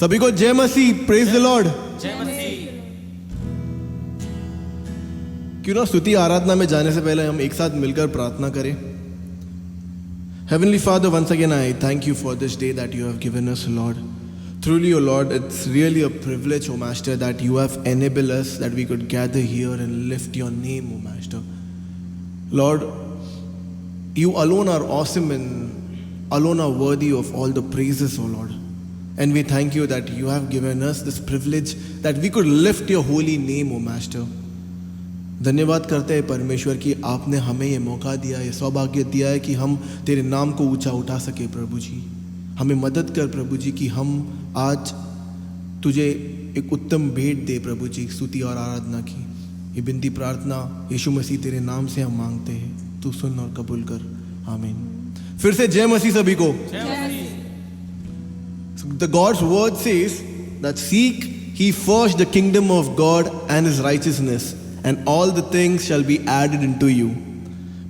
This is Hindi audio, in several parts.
सभी को जय मसीह, प्रेज द लॉर्ड। जय मसीह। क्यों ना स्तुति आराधना में जाने से पहले हम एक साथ मिलकर प्रार्थना करें। Heavenly Father, once again I thank you for this day that you have given us, Lord. Truly, O Lord, it's really a privilege, O Master, that you have enabled us that we could gather here and lift your name, O Master. Lord, you alone are awesome and alone are worthy of all the praises, O Lord. And we thank you that you have given us this privilege that we could lift your holy name, O Master. धन्यवाद करते हैं परमेश्वर कि आपने हमें ये मौका दिया, ये सौभाग्य दिया है कि हम तेरे नाम को ऊंचा उठा सके। प्रभु जी, हमें मदद कर प्रभु जी कि हम आज तुझे एक उत्तम भेंट दे प्रभु जी, स्तुति और आराधना की। ये बिनती प्रार्थना यीशु मसीह तेरे नाम से हम मांगते हैं, तू सुन और कबूल कर, आमीन। फिर से जय मसीह सभी को। The God's word says that seek ye first the kingdom of God and his righteousness, and all the things shall be added unto you.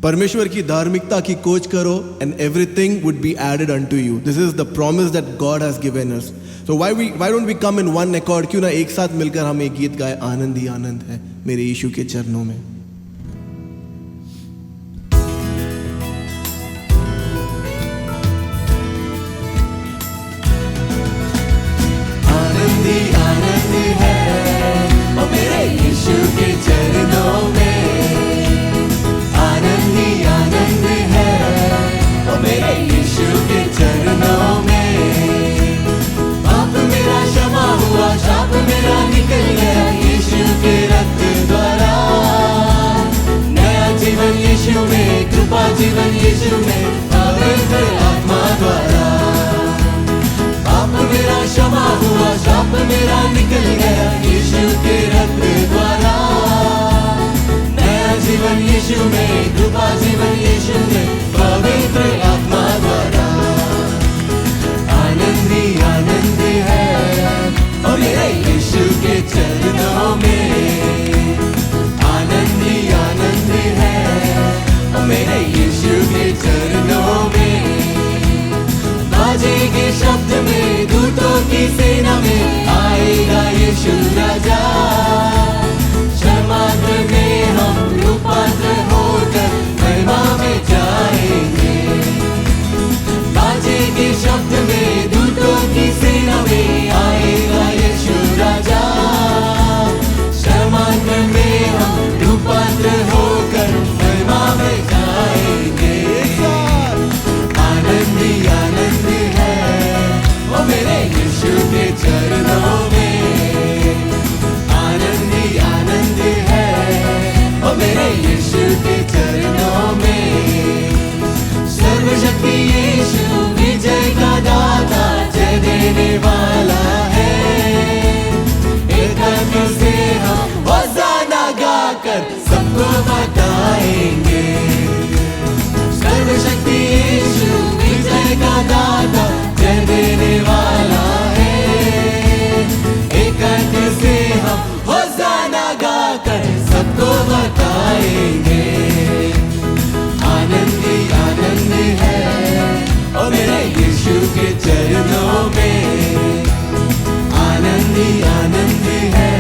परमेश्वर की धार्मिकता की खोज करो and everything would be added unto you. This is the promise that God has given us. So why don't we come in one accord? क्यों ना एक साथ मिलकर हम एक गीत गाए, आनंद ही आनंद है मेरे यीशु के चरणों में। आनंद ही आनंद है ओ मेरे यीशु के चरणों में। आनंद ही आनंद है ओ मेरे यीशु के चरणों में। पाप मेरा क्षमा हुआ, शाप मेरा निकल गया यीशु के रक्त द्वारा। नया जीवन यीशु में, कृपा जीवन यीशु में, पवित्र आत्मा द्वारा। पाप मेरा क्षमा हुआ, शाप मेरा निकल गया यीशु के रक्त द्वारा। नया जीवन यीशु में, कृपा जीवन यीशु में, पवित्र आत्मा द्वारा। आनंद ही आनंद है और मेरे यीशु के चरणों में। आनंद ही आनंद है और मेरे यीशु के चरणों में। बाजे के शब्द में, दूतों की सेना में आएगा यीशु राजा। क्षमाद्र में हम रूपांतर होकर महिमा में जाएंगे। बाजे के शब्द में, दूतों की सेना में आएगा यीशु राजा। क्षमाद्र में हम रूपांतर होकर महिमा में जाएंगे। आनंद ही आनंद है ओ मेरे यीशु के चरणों में। आनंद ही आनंद है ओ मेरे यीशु के चरणों में। सर्वशक्ति यीशु विजय का दाता, जय देने वाला है। एकाग्र से हम होशाना गाकर सबको बताएंगे। सर्वशक्ति यीशु विजय का दाता, जय देने वाला है। एकाग्र से हम होशाना गाकर सबको बताएंगे। आनंद ही आनंद है ओ मेरे यीशु के चरणों में। आनंद ही आनंद है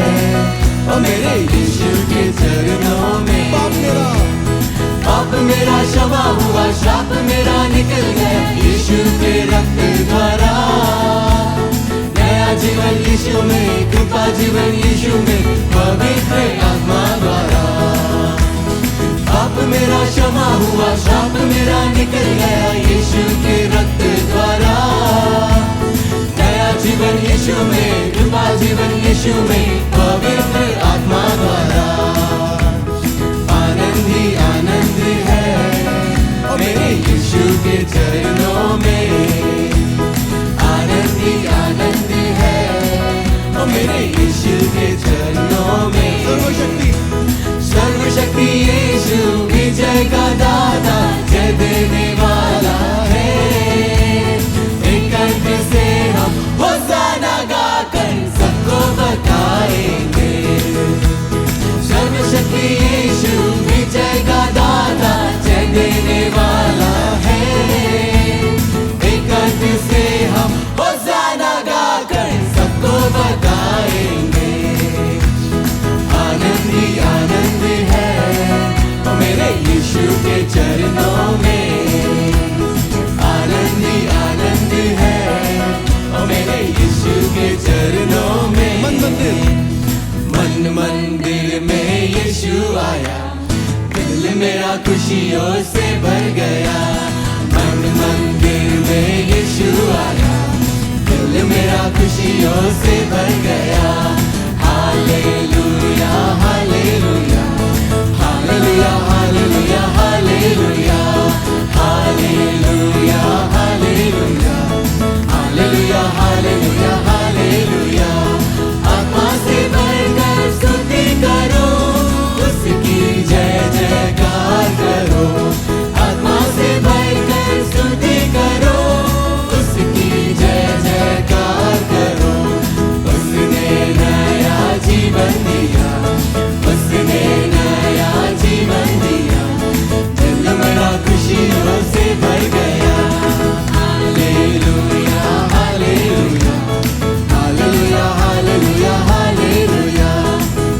ओ मेरे यीशु के चरणों में। पाप मेरा क्षमा हुआ, शाप मेरा निकल गया यीशु के रक्त द्वारा। नया जीवन यीशु में, कृपा जीवन यीशु में, पवित्र आत्मा द्वारा। पाप मेरा क्षमा हुआ, शाप मेरा निकल गया यीशु के रक्त द्वारा। नया जीवन यीशु में, कृपा जीवन यीशु में, पवित्र आत्मा द्वारा। आनंद ही आनंद है ओ मेरे यीशु के चरणों में। आनंद ही आनंद है ओ मेरे यीशु के चरणों में। सर्वशक्ति यीशु विजय का दाता, जय देने वाला है। एकाग्र से हम होशाना गाकर सबको बताएंगे। सर्वशक्ति यीशु विजय का दाता, जय देने वाला है। एकाग्र से हम होशाना गाकर सब मेरा खुशियों से भर गया, मन मंदिर में यीशु आया, दिल मेरा खुशियों से भर गया। Hallelujah hallelujah hallelujah hallelujah hallelujah hallelujah hallelujah hallelujah hallelujah hallelujah. आत्मा से भरकर स्तुति करो, उसकी जय जयकार करो। आत्मा से भरकर स्तुति करो, उसकी जय जयकार करो। उसने नया जीवन दिया, उसने नया जीवन दिया, दिल मेरा खुशियों से भर गया। Hallelujah hallelujah hallelujah hallelujah hallelujah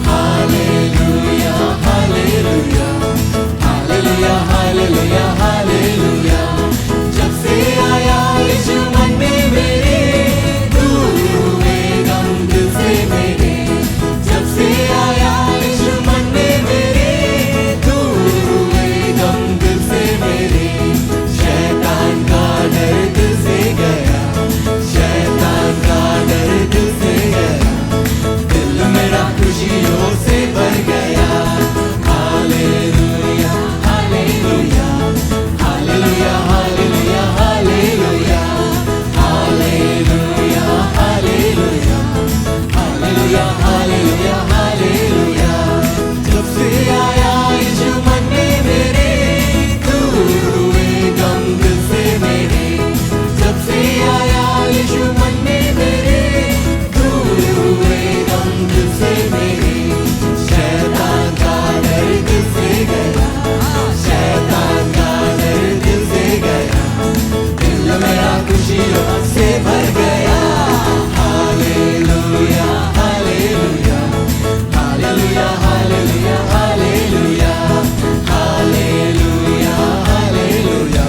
hallelujah hallelujah hallelujah hallelujah hallelujah. जब से आया यीशु मन में मेरे, दूर हुए गम दिल से मेरे। जब से आया यीशु मन में मेरे, दूर हुए गम दिल से मेरे। शैतान का डर दिल से गया, शैतान का डर दिल से गया, दिल मेरा खुशियों से भर गया। Hallelujah hallelujah hallelujah hallelujah hallelujah hallelujah hallelujah hallelujah hallelujah hallelujah. जब से आया यीशु मन में मेरे, दूर हुए गम दिल से मेरे। जब से आया यीशु मन में मेरे, दूर हुए गम दिल से मेरे। शैतान का डर दिल से गया, शैतान का डर दिल से गया, दिल मेरा खुशियों से भर गया। Hallelujah hallelujah hallelujah hallelujah hallelujah hallelujah hallelujah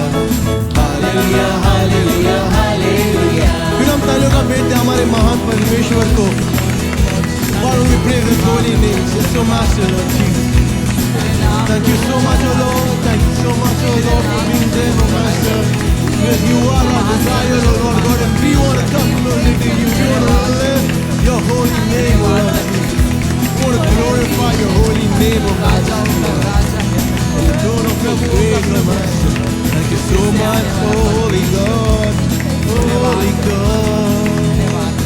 hallelujah hallelujah hallelujah. फिर हम तालियों का भेंट हमारे महान परमेश्वर को। Why don't we praise His holy name? He's so master, Lord Jesus. Thank you so much, O Lord. Thank you so much, O Lord, for being there, O Master. Because you are our desire, O Lord God, and we want to come closer to you. We want to live your holy name, O Lord Jesus. We want to glorify your holy name, O Master. On the throne of your grace, O Master. Thank you so much, Holy God. Holy God. Master.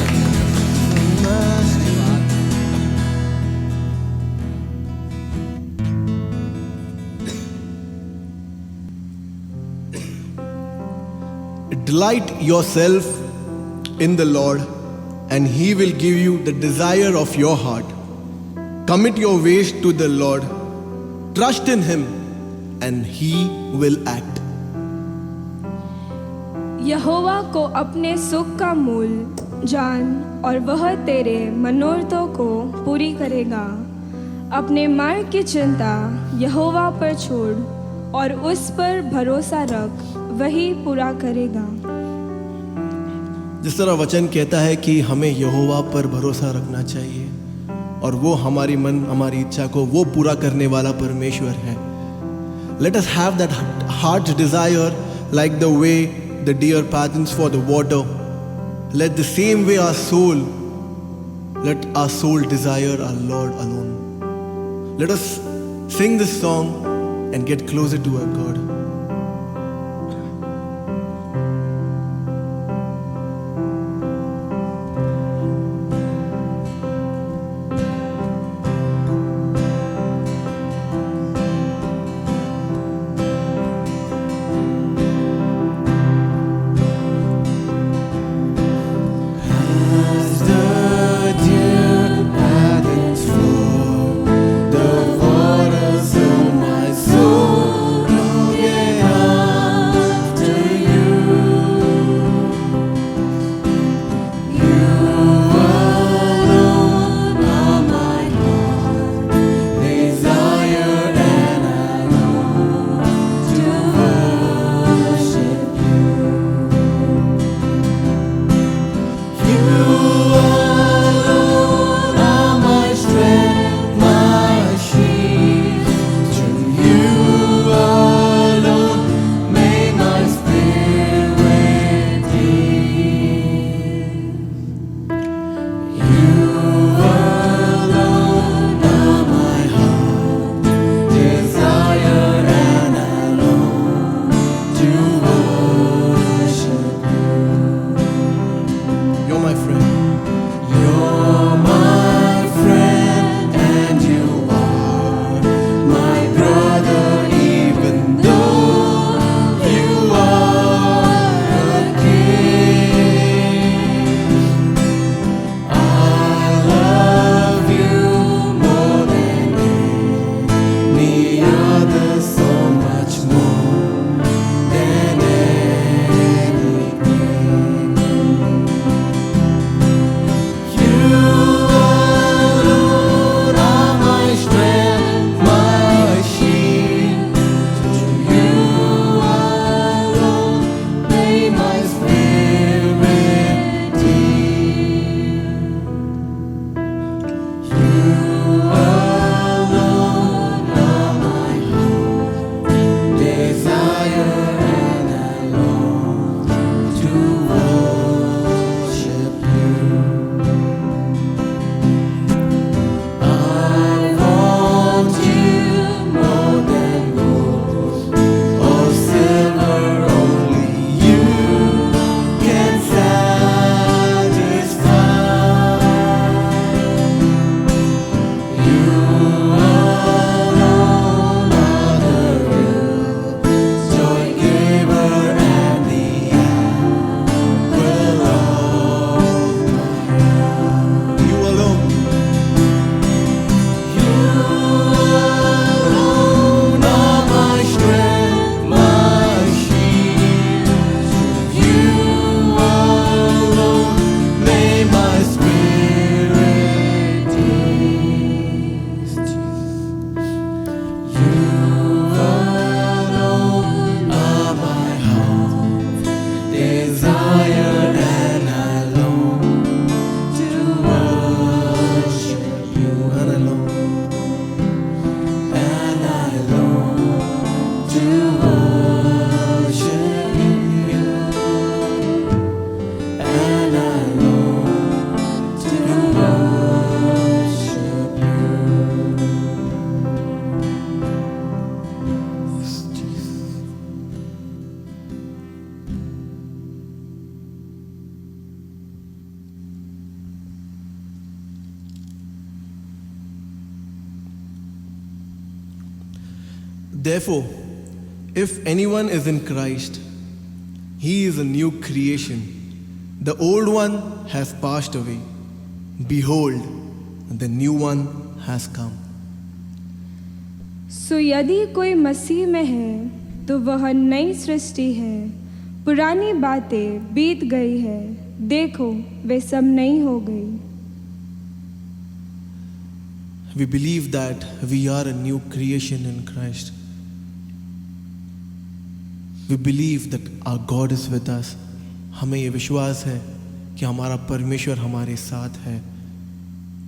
Delight yourself in the Lord, and He will give you the desire of your heart. Commit your ways to the Lord. Trust in Him, and He will act. यहोवा को अपने सुख का मूल जान, और वह तेरे मनोरथों को पूरी करेगा। अपने मार्ग की चिंता यहोवा पर छोड़, और उस पर भरोसा रख, वही पूरा करेगा। जिस तरह वचन कहता है कि हमें यहोवा पर भरोसा रखना चाहिए, और वो हमारी मन हमारी इच्छा को वो पूरा करने वाला परमेश्वर है। Let us have that heart's desire like the way the deer pants for the water. Let the same way let our soul desire our Lord alone. Let us sing this song and get closer to our God. As the deer panteth for the waters, so my soul longeth Therefore, if anyone is in Christ, he is a new creation. The old one has passed away. Behold, the new one has come. सो यदि कोई मसीह में है तो वह नई सृष्टि है, पुरानी बातें बीत गई है, देखो वे सब नई हो गई। We believe that we are a new creation in Christ. We believe that our God is with us. हमें ये विश्वास है कि हमारा परमेश्वर हमारे साथ है.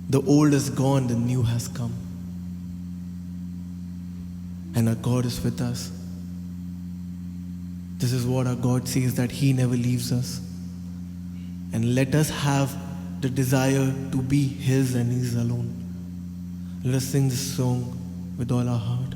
The old is gone, the new has come. And our God is with us. This is what our God says, that He never leaves us. And let us have the desire to be His and His alone. Let us sing this song with all our heart.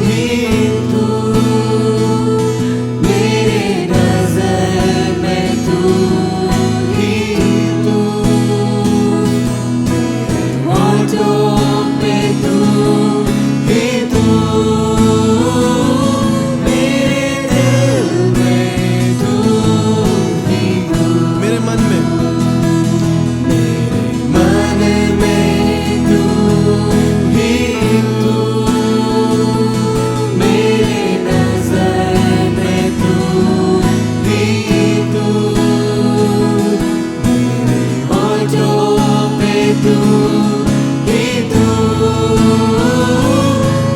ही तू, मेरे नजर में तू ही तू, होठों पे तू ही तू, मेरे दिल में तू ही तू, मेरे मन में मन में तू ही तू, मेरे नजर में तू ही तू, मेरे होठों पे तू ही तू,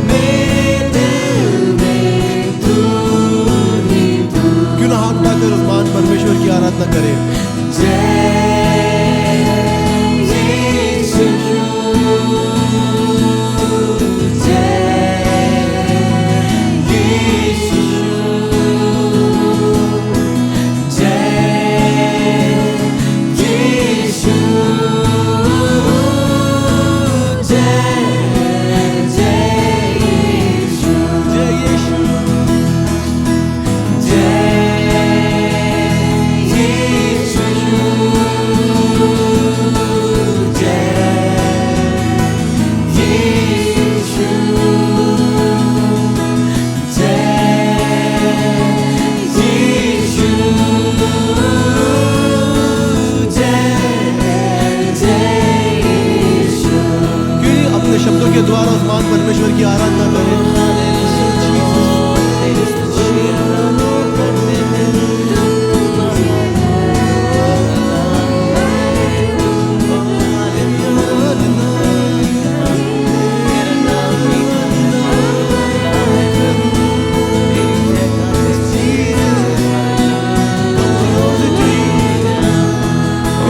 मेरे दिल में तू ही तू। क्यों ना हाथ उठाकर उस महान परमेश्वर की आराधना करें। जय यीशु, क्यों अपने शब्दों के द्वारा उस महान परमेश्वर की आराधना करें।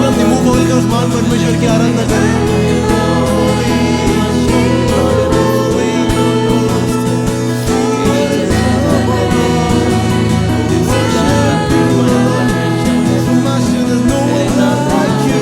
अपने मुंह खोल कर उस महान परमेश्वर की आराधना करें। Master, there's no one like you.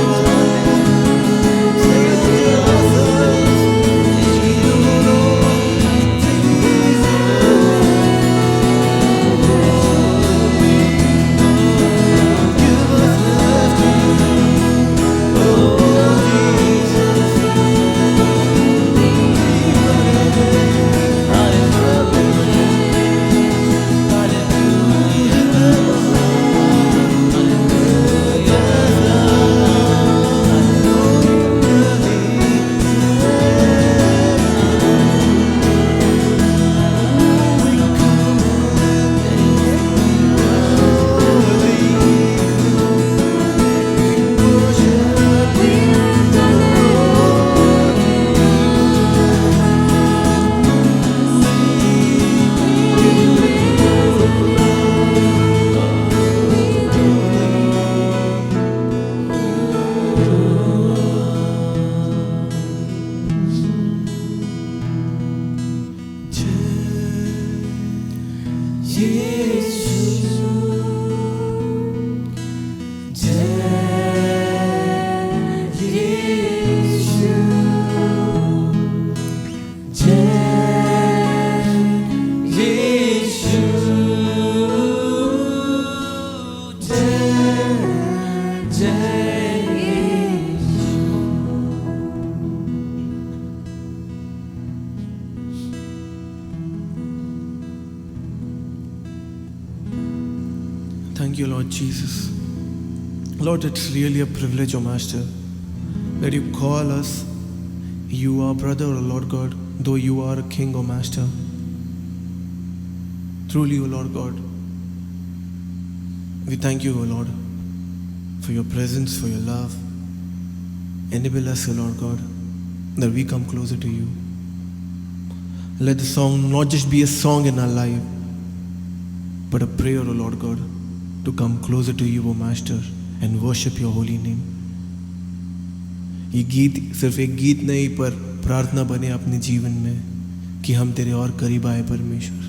Thank you, Lord Jesus. Lord, it's really a privilege, O Master, that you call us. You are brother, O Lord God, though you are a king, O Master. Truly, O Lord God, we thank you, O Lord, for your presence, for your love. Enable us, O Lord God, that we come closer to you. Let the song not just be a song in our life, but a prayer, O Lord God, to come closer to you, O Master, and worship your holy name. ये गीत सिर्फ एक गीत नहीं पर प्रार्थना बने अपने जीवन में कि हम तेरे और करीब आए परमेश्वर।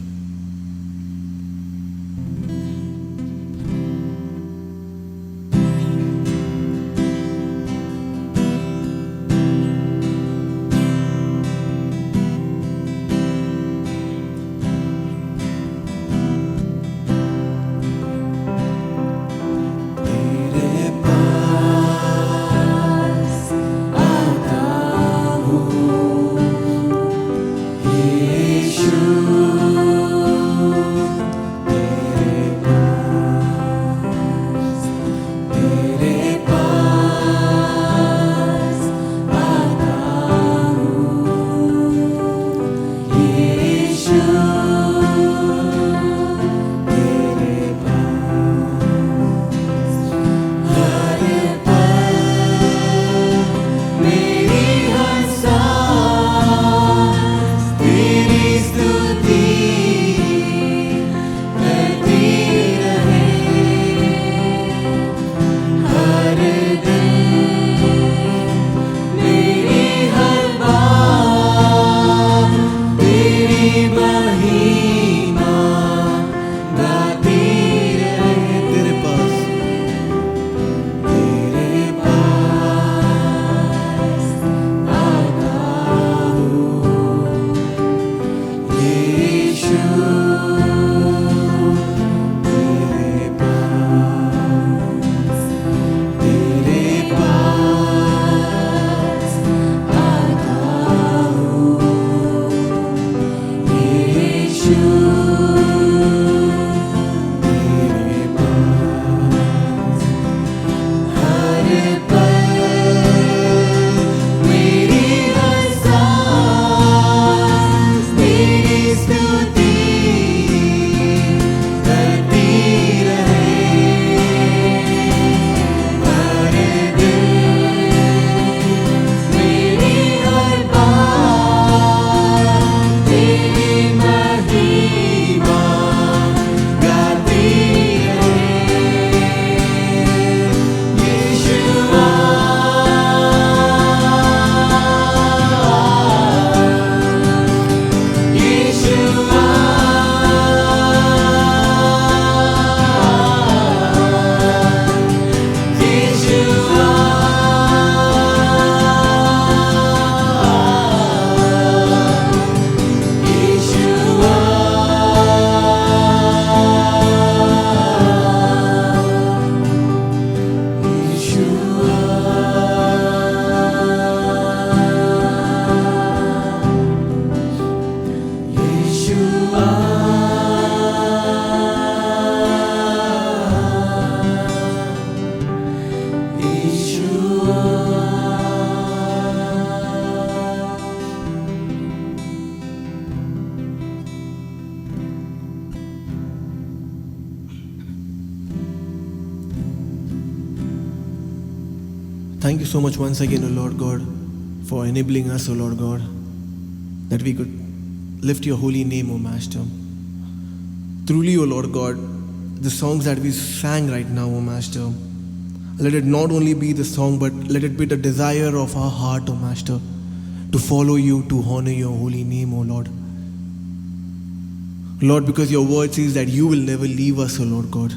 Thank you so much once again, O Lord God, for enabling us, O Lord God, that we could lift your holy name, O Master. Truly, O Lord God, the songs that we sang right now, O Master, let it not only be the song, but let it be the desire of our heart, O Master, to follow you, to honor your holy name, O Lord. Lord, because your word says that you will never leave us, O Lord God,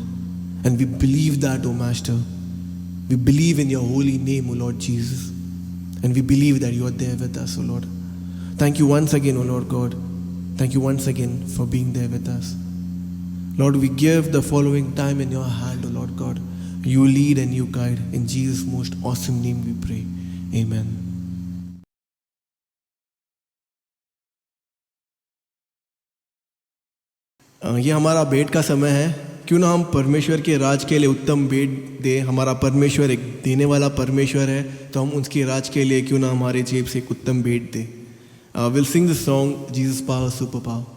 and we believe that, O Master. We believe in your holy name, O Lord Jesus, and we believe that you are there with us, O Lord. Thank you once again, O Lord God. Thank you once again for being there with us. Lord, we give the following time in your hand, O Lord God. You lead and you guide. In Jesus' most awesome name we pray. Amen. ये हमारा भेंट का समय है। क्यों ना हम परमेश्वर के राज के लिए उत्तम भेंट दें। हमारा परमेश्वर एक देने वाला परमेश्वर है, तो हम उसके राज के लिए क्यों ना हमारे जेब से एक उत्तम भेंट दें। Will sing the song Jesus power super power.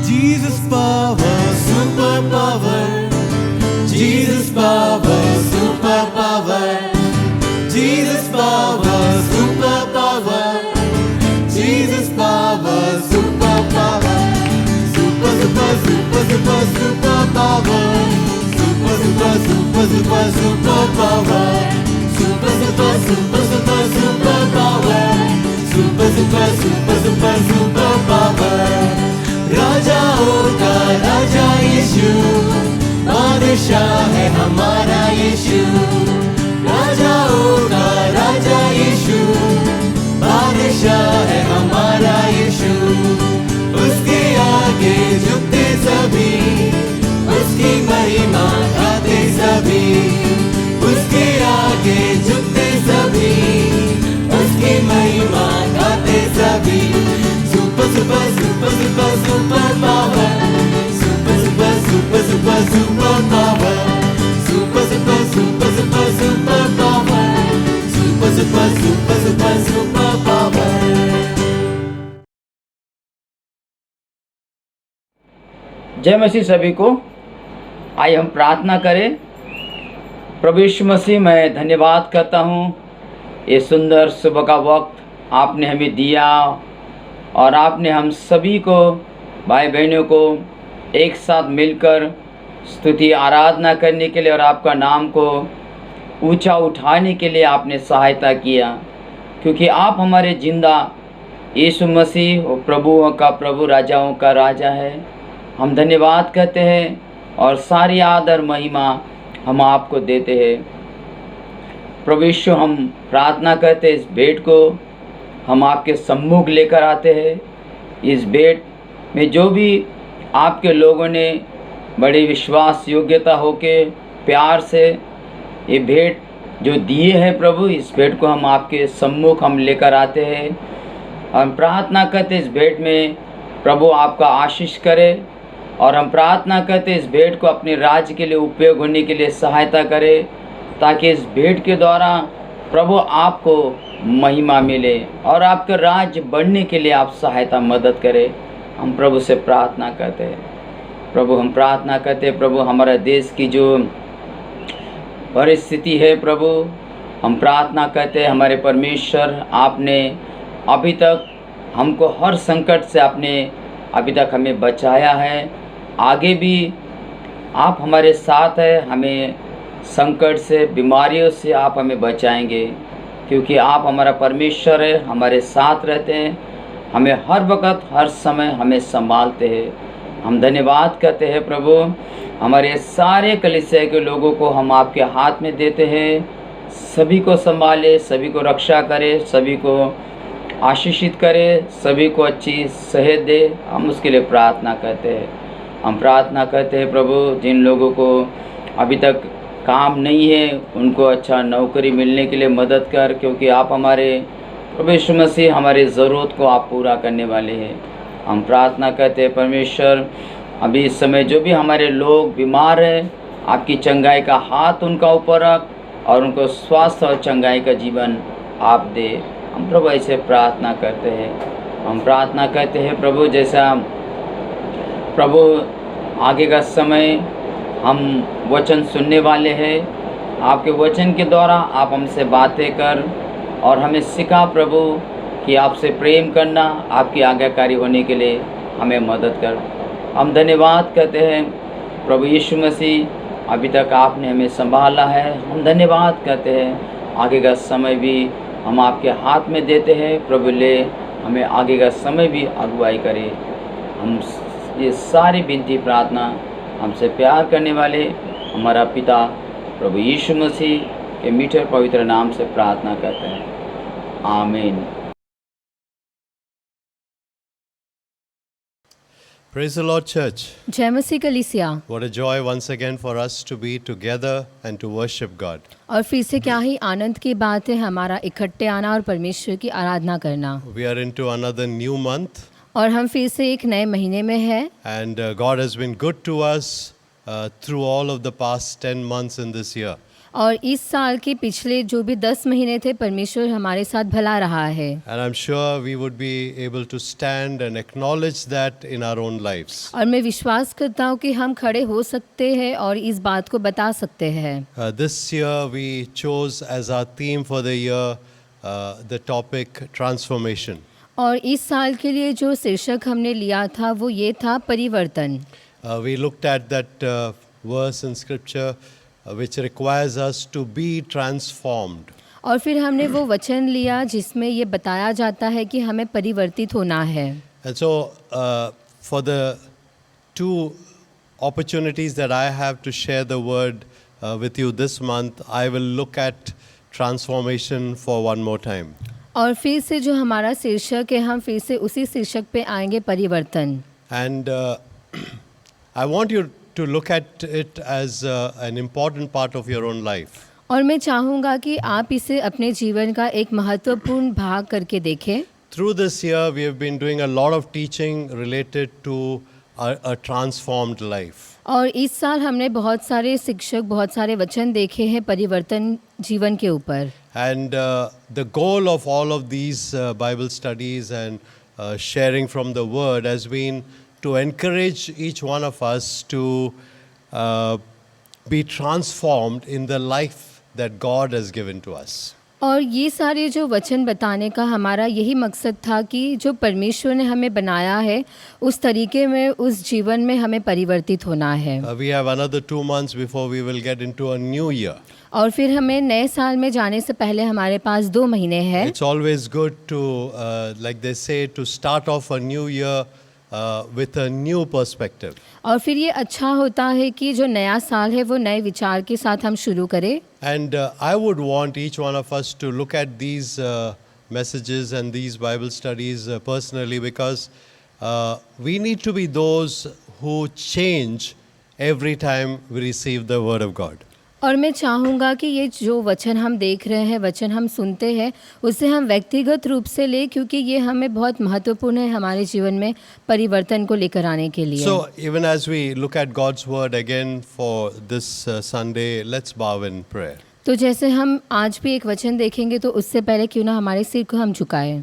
Jesus power, super power. Jesus power, super power. Jesus power, super power. Jesus power, super power. Super, super, super, super, super power. Super, super, super, super, super power. Super, super, super, super, super power. Super, super, super, super, super power. राजाओं का राजा यीशु, बादशाह है हमारा यीशु। राजाओं का राजा यीशु, बादशाह है हमारा यीशु। उसके आगे झुकते सभी, उसकी महिमा गाते सभी। उसके आगे झुकते सभी, उसकी महिमा गाते सभी। Super, super, super, super, super power. Super, super, super, super, super power. Super, super, super, super, super power. Super, super, super, super, super power. जय मसीह सभी को। आइए हम प्रार्थना करें। प्रभु यीशु मसीह, मैं धन्यवाद करता हूँ ये सुंदर सुबह का वक्त आपने हमें दिया और आपने हम सभी को, भाई बहनों को एक साथ मिलकर स्तुति आराधना करने के लिए और आपका नाम को ऊंचा उठाने के लिए आपने सहायता किया, क्योंकि आप हमारे जिंदा यीशु मसीह और प्रभुओं का प्रभु, राजाओं का राजा है। हम धन्यवाद करते हैं और सारी आदर महिमा हम आपको देते हैं। प्रभु यीशु, हम प्रार्थना करते इस भेंट को हम आपके सम्मुख लेकर आते हैं। इस भेंट में जो भी आपके लोगों ने बड़ी विश्वास योग्यता होके प्यार से ये भेंट जो दिए हैं प्रभु, इस भेंट को हम आपके सम्मुख हम लेकर आते हैं। हम प्रार्थना करते इस भेंट में प्रभु आपका आशीष करे और हम प्रार्थना करते इस भेंट को अपने राज्य के लिए उपयोग होने के लिए सहायता करे, ताकि इस भेंट के द्वारा प्रभु आपको महिमा मिले और आपका राज्य बढ़ने के लिए आप सहायता मदद करें। हम प्रभु से प्रार्थना करते हैं। प्रभु हम प्रार्थना करते हैं प्रभु, हमारा देश की जो परिस्थिति है प्रभु, हम प्रार्थना करते हैं हमारे परमेश्वर, आपने अभी तक हमको हर संकट से आपने अभी तक हमें बचाया है। आगे भी आप हमारे साथ हैं, हमें संकट से, बीमारियों से आप हमें बचाएंगे, क्योंकि आप हमारा परमेश्वर है, हमारे साथ रहते हैं, हमें हर वक्त हर समय हमें संभालते हैं। हम धन्यवाद करते हैं प्रभु, हमारे सारे कलीसिया के लोगों को हम आपके हाथ में देते हैं। सभी को संभाले, सभी को रक्षा करे, सभी को आशीषित करे, सभी को अच्छी सेहत दे। हम उसके लिए प्रार्थना करते हैं। हम प्रार्थना करते हैं प्रभु, जिन लोगों को अभी तक काम नहीं है उनको अच्छा नौकरी मिलने के लिए मदद कर, क्योंकि आप हमारे प्रभु यीशु मसीह हमारी ज़रूरत को आप पूरा करने वाले हैं। हम प्रार्थना करते हैं परमेश्वर, अभी इस समय जो भी हमारे लोग बीमार हैं, आपकी चंगाई का हाथ उनका ऊपर रख और उनको स्वास्थ्य और चंगाई का जीवन आप दे। हम प्रभु ऐसे प्रार्थना करते हैं। हम प्रार्थना करते हैं प्रभु, जैसा प्रभु आगे का समय हम वचन सुनने वाले हैं, आपके वचन के द्वारा आप हमसे बातें कर और हमें सिखा प्रभु कि आपसे प्रेम करना, आपकी आज्ञाकारी होने के लिए हमें मदद कर। हम धन्यवाद करते हैं प्रभु यीशु मसीह, अभी तक आपने हमें संभाला है। हम धन्यवाद करते हैं, आगे का समय भी हम आपके हाथ में देते हैं प्रभु, ले हमें आगे का समय भी अगुवाई करे। हम ये सारी विनती प्रार्थना हमसे प्यार करने वाले हमारा पिता प्रभु यीशु मसीह के मीठे पवित्र नाम से प्रार्थना करते हैं, आमीन। Praise the Lord, church. जय मसीह कलीसिया। What a joy once again for us to be together and to worship God. और फिर से क्या ही आनंद की बात है हमारा इकट्ठे आना और परमेश्वर की आराधना करना। We are into another new month, और हम फिर से एक नए महीने में हैं and God has been good to us through all of the past 10 months in this year. और इस साल के पिछले जो भी 10 महीने थे परमेश्वर हमारे साथ भला रहा है। And I'm sure we would be able to stand and acknowledge that in our own lives. और मैं विश्वास करता हूँ कि हम खड़े हो सकते हैं और इस बात को बता सकते हैं। This year we chose as our theme for the year the topic transformation. और इस साल के लिए जो शीर्षक हमने लिया था वो ये था परिवर्तन। We looked at that verse in scripture which requires us to be transformed. और फिर हमने वो वचन लिया जिसमें ये बताया जाता है कि हमें परिवर्तित होना है। And so for the two opportunities that I have to share the word with you this month, I will look at transformation for one more time. और फिर से जो हमारा शीर्षक है हम फिर से उसी शीर्षक पे आएंगे, परिवर्तन। And I want you to look at it as an important part of your own life. और मैं चाहूँगा कि आप इसे अपने जीवन का एक महत्वपूर्ण भाग करके देखें। Through this year, we have been doing a lot of teaching related to a transformed life. और इस साल हमने बहुत सारे शिक्षक, बहुत सारे वचन देखे हैं परिवर्तन जीवन के ऊपर। And the goal of all of these Bible studies and sharing from the Word has been to encourage each one of us to be transformed in the life that God has given to us. और ये सारे जो वचन बताने का हमारा यही मकसद था कि जो परमेश्वर ने हमें बनाया है उस तरीके में, उस जीवन में हमें परिवर्तित होना है। We have another 2 months before we will get into a new year. और फिर हमें नए साल में जाने से पहले हमारे पास 2 महीने हैं। It's always good to, like they say, to start off a new year with a new perspective. और फिर ये अच्छा होता है कि जो नया साल है वो नए विचार के साथ हम शुरू करें। And I would want each one of us to look at these messages and these Bible studies personally, because we need to be those who change every time we receive the Word of God. और मैं चाहूँगा कि ये जो वचन हम देख रहे हैं, वचन हम सुनते हैं, उसे हम व्यक्तिगत रूप से ले, क्योंकि ये हमें बहुत महत्वपूर्ण है हमारे जीवन में परिवर्तन को लेकर आने के लिए। So even as we look at God's Word again for this Sunday, let's bow in prayer. तो जैसे हम आज भी एक वचन देखेंगे तो उससे पहले क्यों ना हमारे सिर को हम झुकाएं।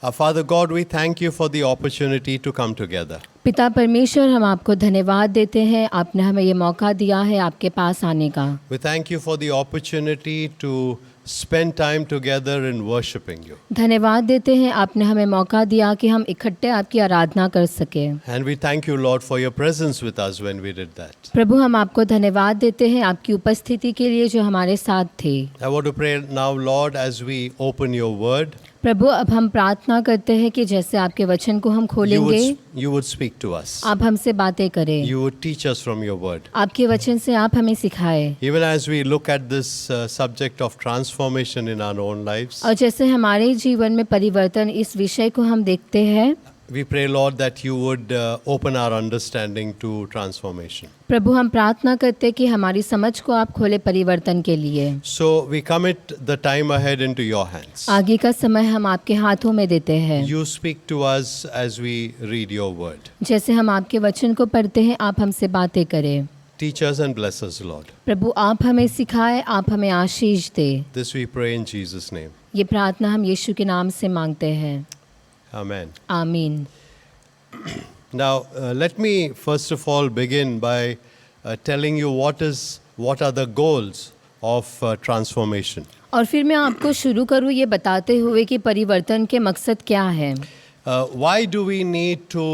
Our Father God, we thank you for the opportunity to come together. पिता परमेश्वर, हम आपको धन्यवाद देते हैं, आपने हमें ये मौका दिया है आपके पास आने का। We thank you for the opportunity to spend time together in worshiping you. धन्यवाद देते हैं, आपने हमें मौका दिया कि हम इकट्ठे आपकी आराधना कर सकें। And we thank you, Lord, for your presence with us when we did that. प्रभु, हम आपको धन्यवाद देते हैं आपकी उपस्थिति के लिए जो हमारे साथ थे। I want to pray now, Lord, as we open your word, प्रभु, अब हम प्रार्थना करते हैं कि जैसे आपके वचन को हम खोलेंगे, you would speak to us. आप हमसे बातें करें, You would teach us from your word. आपके वचन से आप हमें सिखाएं। Even as we look at this subject of transformation in our own lives, और जैसे हमारे जीवन में परिवर्तन, इस विषय को हम देखते हैं, We pray, Lord, that you would open our understanding to transformation. प्रभु हम प्रार्थना करते कि हमारी समझ को आप खोले परिवर्तन के लिए। So we commit the time ahead into your hands. आगे का समय हम आपके हाथों में देते हैं। You speak to us as we read your word. जैसे हम आपके वचन को पढ़ते हैं, आप हमसे बातें करें। Teach us and bless us, Lord. प्रभु आप हमें सिखाए, आप हमें आशीष दे। This we pray in Jesus' name. ये प्रार्थना हम यीशु के नाम से मांगते हैं। Amen. आमीन। Now, let me first of all begin by telling you what are the goals of transformation. और फिर मैं आपको शुरू करूँ ये बताते हुए कि परिवर्तन के मकसद क्या है। Why do we need to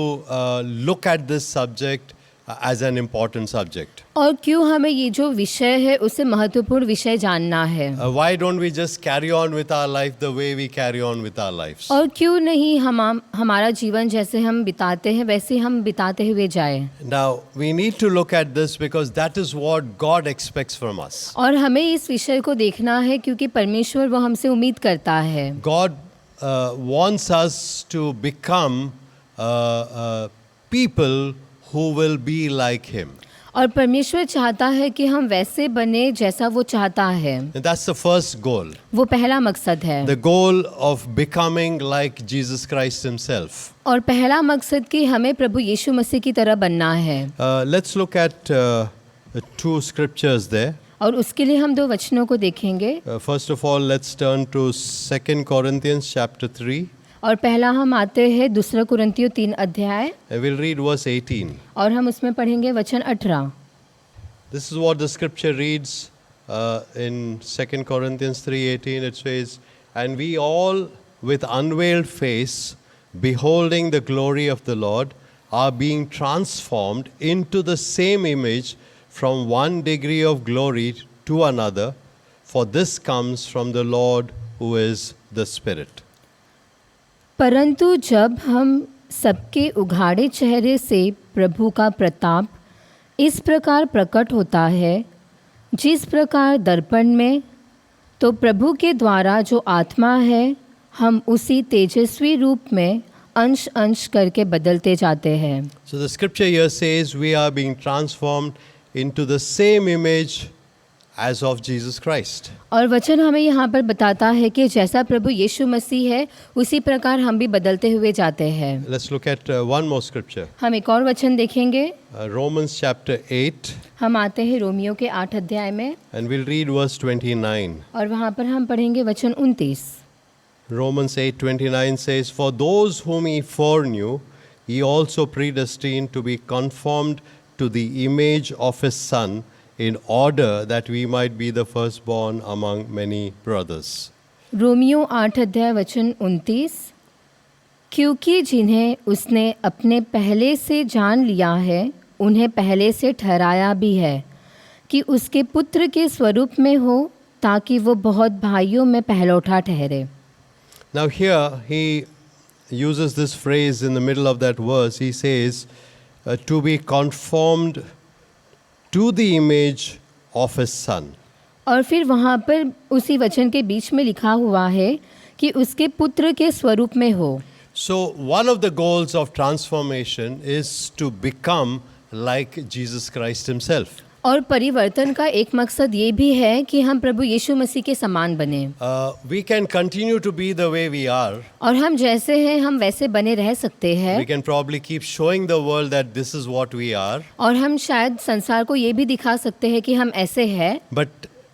look at this subject as an important subject? और क्यों हमें ये जो विषय है उसे महत्वपूर्ण विषय जानना है। Why don't we just carry on with our life the way we carry on with our lives? और क्यों नहीं हमारा जीवन जैसे हम बिताते हैं वैसे हम बिताते हुए जाए। Now, we need to look at this because that is what God expects from us. और हमें इस विषय को देखना है क्योंकि परमेश्वर वो हमसे उम्मीद करता है। God wants us to become people who will be like Him. और परमेश्वर चाहता है कि हम वैसे बने जैसा वो चाहता है। And that's the first goal. वो पहला मकसद है। The goal of becoming like Jesus Christ Himself. और पहला मकसद कि हमें प्रभु यीशु मसीह की तरह बनना है। Let's look at two scriptures there. और उसके लिए हम दो वचनों को देखेंगे। First of all, let's turn to 2 Corinthians chapter 3. और पहला हम आते हैं दूसरा कुरिन्थियों 3 अध्याय। I will read verse 18. और हम उसमें पढ़ेंगे वचन 18। This is what the scripture reads in 2 Corinthians 3:18. It says, "And we all, with unveiled face, beholding the glory of the Lord, are being transformed into the same image from one degree of glory to another, for this comes from the Lord who is the Spirit." परंतु जब हम सबके उघाड़े चेहरे से प्रभु का प्रताप इस प्रकार प्रकट होता है जिस प्रकार दर्पण में, तो प्रभु के द्वारा जो आत्मा है हम उसी तेजस्वी रूप में अंश अंश करके बदलते जाते हैं। So the scripture here says we are being transformed into the same image as of Jesus Christ. और वचन हमें यहाँ पर बताता है कि जैसा प्रभु यीशु मसीह है उसी प्रकार हम भी बदलते हुए जाते हैं। Let's look at one more scripture. हम एक और वचन देखेंगे। Romans chapter 8, हम आते हैं रोमियो के 8 अध्याय में and we'll read verse 29. और वहाँ पर हम पढ़ेंगे वचन 29। Romans 8:29 says, "For those whom he foreknew, he also predestined to be conformed to the image of his Son, in order that we might be the firstborn among many brothers." Romeo 8 अध्याय वचन 29। क्योंकि जिन्हें उसने अपने पहले से जान लिया है उन्हें पहले से ठहराया भी है कि उसके पुत्र के स्वरूप में हो, ताकि वो बहुत भाइयों में पहलौठा ठहरे। Now here he uses this phrase in the middle of that verse. He says, to be conformed to the image of his Son. और फिर वहाँ पर उसी वचन के बीच में लिखा हुआ है कि उसके पुत्र के स्वरूप में हो। So one of the goals of transformation is to become like Jesus Christ Himself. और परिवर्तन का एक मकसद ये भी है कि हम प्रभु यीशु मसीह के समान बने। We can continue to be the way we are. और हम जैसे हैं हम वैसे बने रह सकते हैं। We can probably keep showing the world that this is what we are. और हम शायद संसार को ये भी दिखा सकते हैं कि हम ऐसे हैं। But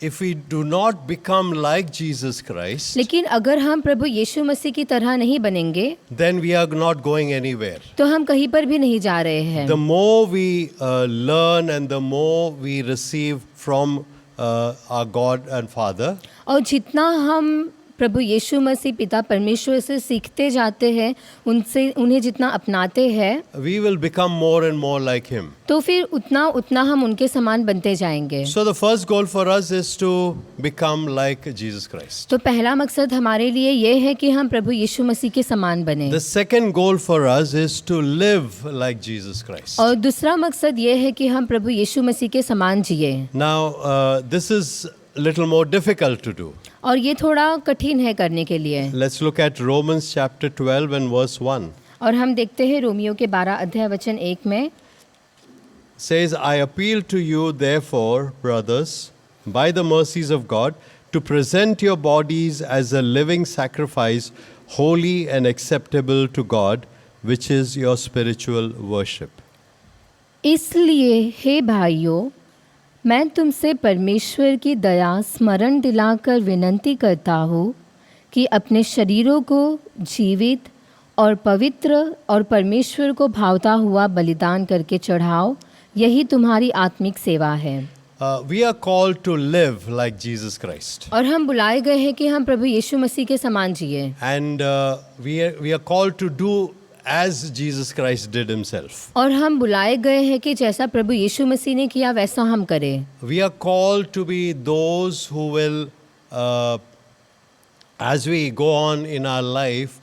if we do not become like Jesus Christ, लेकिन अगर हम प्रभु यीशु मसीह की तरह नहीं बनेंगे then we are not going anywhere. तो हम कहीं पर भी नहीं जा रहे हैं। The more we learn and the more we receive from our God and Father, और जितना हम प्रभु यीशु मसीह पिता परमेश्वर से सीखते जाते हैं, उनसे उन्हें जितना अपनाते हैं, we will become more and more like Him. तो फिर उतना हम उनके समान बनते जाएंगे। So the first goal for us is to become like Jesus Christ. तो पहला मकसद हमारे लिए ये है कि हम प्रभु यीशु मसीह के समान बने। The second goal for us is to live like Jesus Christ. और दूसरा मकसद ये है कि हम प्रभु यीशु मसीह के समान जिए। Now this is a little more difficult to do. और ये थोड़ा कठिन है करने के लिए। Let's look at Romans chapter 12 and verse 1. और हम देखते हैं रोमियो के 12 अध्याय वचन 1 में, says, I appeal to you, therefore, brothers, by the mercies of God, to present your bodies as a living sacrifice, holy and acceptable to God, which is your spiritual worship. इसलिए हे भाइयों, मैं तुमसे परमेश्वर की दया स्मरण दिलाकर विनती करता हूँ कि अपने शरीरों को जीवित और पवित्र और परमेश्वर को भावता हुआ बलिदान करके चढ़ाओ, यही तुम्हारी आत्मिक सेवा है। We are called to live like Jesus Christ. और हम बुलाए गए हैं कि हम प्रभु यीशु मसीह के समान जिए, And we are called to do as Jesus Christ did himself. और हम बुलाए गए हैं कि जैसा प्रभु यीशु मसीह ने किया वैसा हम करें। We are called to be those who will, as we go on in our life,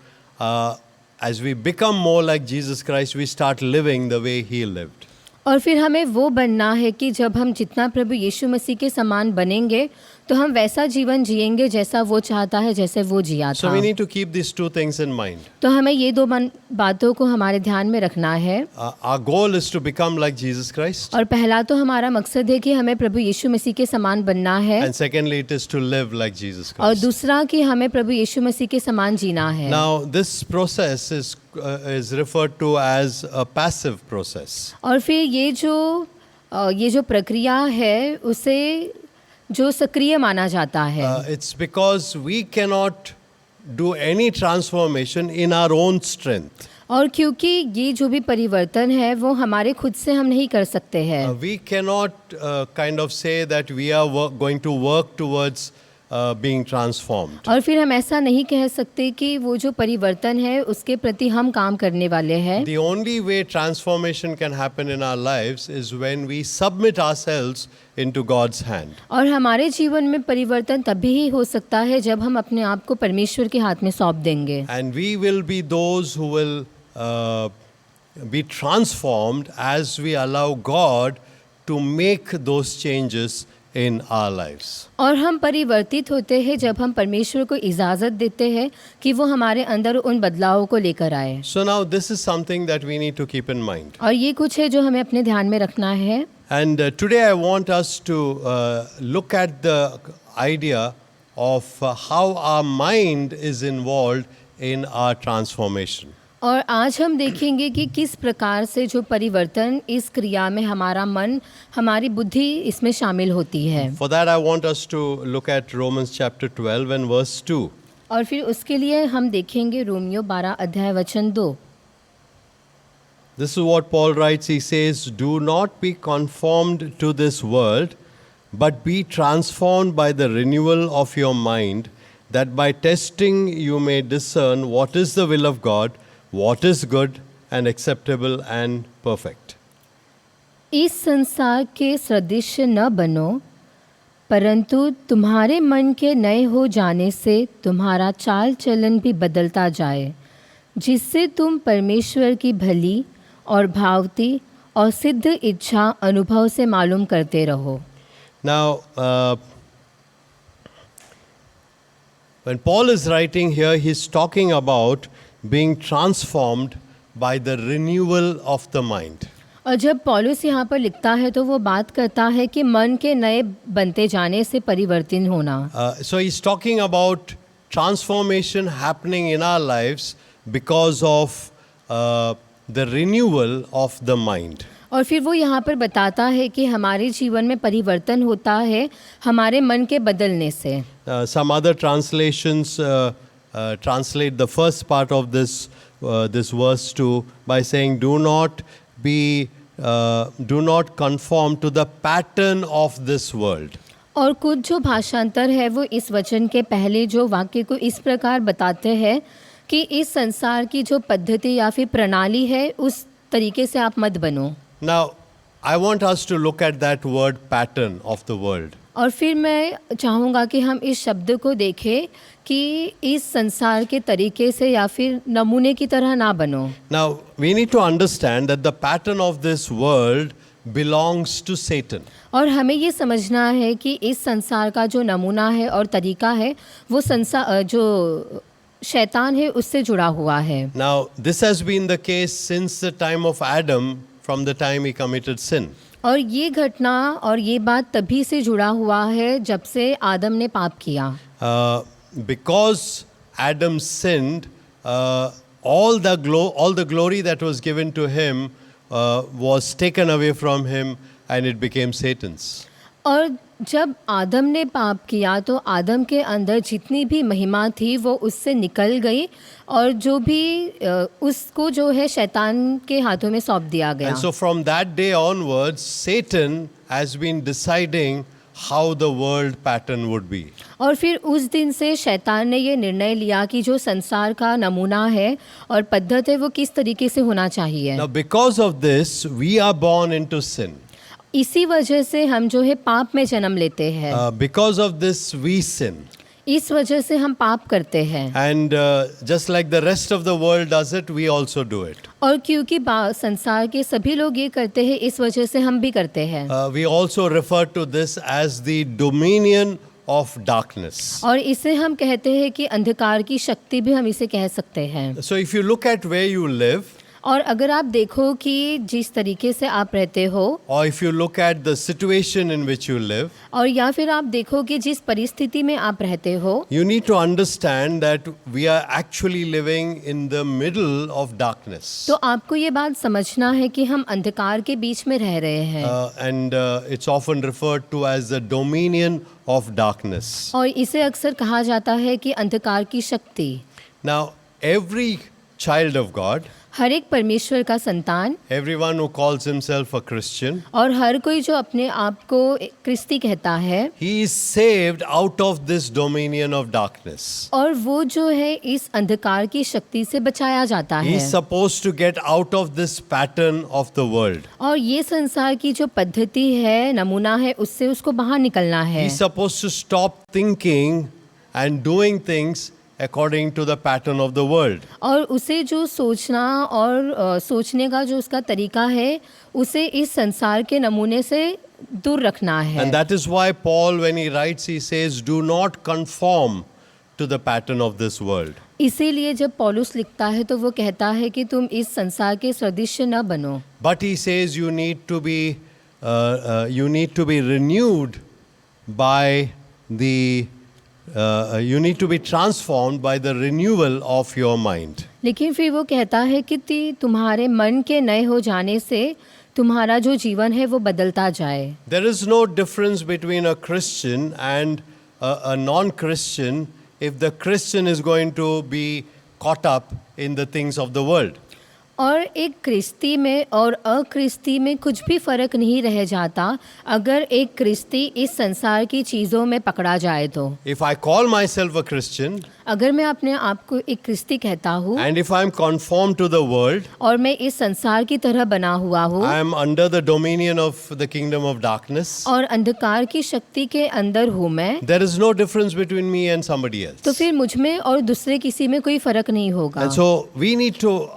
as we become more like Jesus Christ, we start living the way he lived. और फिर हमें वो बनना है कि जब हम जितना प्रभु यीशु मसीह के समान बनेंगे तो हम वैसा जीवन जिएंगे जैसा वो चाहता है, जैसे वो जिया So था। we need to keep these two things in mind. तो हमें ये दो बातों को हमारे ध्यान में रखना है। Our goal is to become like Jesus Christ. और पहला तो हमारा मकसद है कि हमें प्रभु यीशु मसीह के समान बनना है, And secondly, it is to live like Jesus और Christ. दूसरा कि हमें प्रभु यीशु मसीह के समान जीना है। Now, this process is referred to as a passive process. और फिर ये जो प्रक्रिया है उसे जो सक्रिय माना जाता है। It's because we cannot do any transformation in our own strength. और क्योंकि ये जो भी परिवर्तन है वो हमारे खुद से हम नहीं कर सकते हैं। We cannot kind of say that we are going to work towards being transformed. और फिर हम ऐसा नहीं कह सकते कि वो जो परिवर्तन है उसके प्रति हम काम करने वाले हैं। The only way transformation can happen in our lives is when we submit ourselves into God's hand. और हमारे जीवन में परिवर्तन तभी ही हो सकता है जब हम अपने आप को परमेश्वर के हाथ में सौंप देंगे। And we will be those who will be transformed as we allow God to make those changes in our lives. और हम परिवर्तित होते हैं जब हम परमेश्वर को इजाज़त देते हैं कि वो हमारे अंदर उन बदलावों को लेकर आए। So now this is something that we need to keep in mind. और ये कुछ है जो हमें अपने ध्यान में रखना है। And today I want us to look at the idea of how our mind is involved in our transformation. और आज हम देखेंगे कि किस प्रकार से जो परिवर्तन इस क्रिया में हमारा मन, हमारी बुद्धि इसमें शामिल होती है। For that I want us to look at Romans chapter 12 and verse 2. और फिर उसके लिए हम देखेंगे रोमियो 12 अध्याय वचन 2। This is what Paul writes. He says, "Do not be conformed to this world, but be transformed by the renewal of your mind, that by testing you may discern what is the will of God, what is good and acceptable and perfect." इस संसार के सदृश न बनो, परंतु तुम्हारे मन के नए हो जाने से तुम्हारा चाल चलन भी बदलता जाए, जिससे तुम परमेश्वर की भली और भावती और सिद्ध इच्छा अनुभव से मालूम करते रहो। Now, when Paul is writing here, he's talking about being transformed by the renewal of the mind. और जब पौलुस यहाँ पर लिखता है तो वो बात करता है कि मन के नए बनते जाने से परिवर्तन होना। So he's talking about transformation happening in our lives because of the renewal of the mind. और फिर वो यहाँ पर बताता है कि हमारे जीवन में परिवर्तन होता है हमारे मन के बदलने से। Some other translations translate the first part of this verse too by saying, "Do not conform to the pattern of this world." और कुछ जो भाषांतर है वो इस वचन के पहले जो वाक्य को इस प्रकार बताते हैं कि इस संसार की जो पद्धति या फिर प्रणाली है उस तरीके से आप मत बनो। Now, I want us to look at that word pattern of the world. और फिर मैं चाहूँगा कि हम इस शब्द को देखें कि इस संसार के तरीके से या फिर नमूने की तरह ना बनो। Now, we need to understand that the pattern of this world belongs to Satan. और हमें ये समझना है कि इस संसार का जो नमूना है और तरीका है वो शैतान है उससे जुड़ा हुआ है। Now, this has been the case since the time of Adam, from the time he committed sin. और ये घटना और ये बात तभी से जुड़ा हुआ है जब से आदम ने पाप किया। Because Adam sinned, all the glory that was given to him was taken away from him, and it became Satan's. और जब आदम ने पाप किया तो आदम के अंदर जितनी भी महिमा थी वो उससे निकल गई और जो भी उसको जो है शैतान के हाथों में सौंप दिया गया। And so from that day onwards, Satan has been deciding how the world pattern would be. और फिर उस दिन से शैतान ने ये निर्णय लिया कि जो संसार का नमूना है और पद्धत है वो किस तरीके से होना चाहिए। Now, because of this, we are born into sin. इसी वजह से हम जो है पाप में जन्म लेते हैं। Because of this, we sin. इस वजह से हम पाप करते हैं। And just like the rest of the world does it, we also do it. और क्योंकि संसार के सभी लोग ये करते हैं इस वजह से हम भी करते हैं। We also refer to this as the dominion of darkness. और इसे हम कहते हैं कि अंधकार की शक्ति भी हम इसे कह सकते हैं। So if you look at where you live, और अगर आप देखो कि जिस तरीके से आप रहते हो, or if you look at the situation in which you live, और या फिर आप देखो कि जिस परिस्थिति में आप रहते हो, you need to understand that we are actually living in the middle of darkness. तो आपको ये बात समझना है कि हम अंधकार के बीच में रह रहे हैं। And it's often referred to as the dominion of darkness. और इसे अक्सर कहा जाता है कि अंधकार की शक्ति। Now, every child of God, हर एक परमेश्वर का संतान, everyone who calls himself a Christian, और हर कोई जो अपने आप को क्रिस्ती कहता है, he is saved out of this dominion of darkness. और वो जो है इस अंधकार की शक्ति से बचाया जाता He है। is supposed to get out of this pattern of the world. और ये संसार की जो पद्धति है, नमूना है, उससे उसको बाहर निकलना है। He is supposed to stop thinking and doing things according to the pattern of the world. और उसे जो सोचना और सोचने का जो उसका तरीका है उसे इस संसार के नमूने से दूर रखना है। And that is why Paul, when he writes, he says, do not conform to the pattern of this world. इसीलिए जब पौलुस लिखता है तो वो कहता है कि तुम इस संसार के सदृश्य न बनो। But he says you need to be renewed by the you need to be transformed by the renewal of your mind. लेकिन फिर वो कहता है कि तुम्हारे मन के नए हो जाने से तुम्हारा जो जीवन है वो बदलता जाए। There is no difference between a Christian and a non-Christian if the Christian is going to be caught up in the things of the world. और एक क्रिस्ती में और अक्रिस्ती में कुछ भी फ़र्क नहीं रह जाता अगर एक क्रिस्ती इस संसार की चीज़ों में पकड़ा जाए तो। If I call myself a Christian अगर मैं अपने आप को एक क्रिस्ती कहता हूँ and if I am conformed to the world, और मैं इस संसार की तरह बना हुआ हूँ I am under the dominion of the kingdom of darkness, और अंधकार की शक्ति के अंदर हूँ मैं, there is no difference between me and somebody else. तो फिर मुझ में और दूसरे किसी में कोई फ़र्क नहीं होगा। And so we need to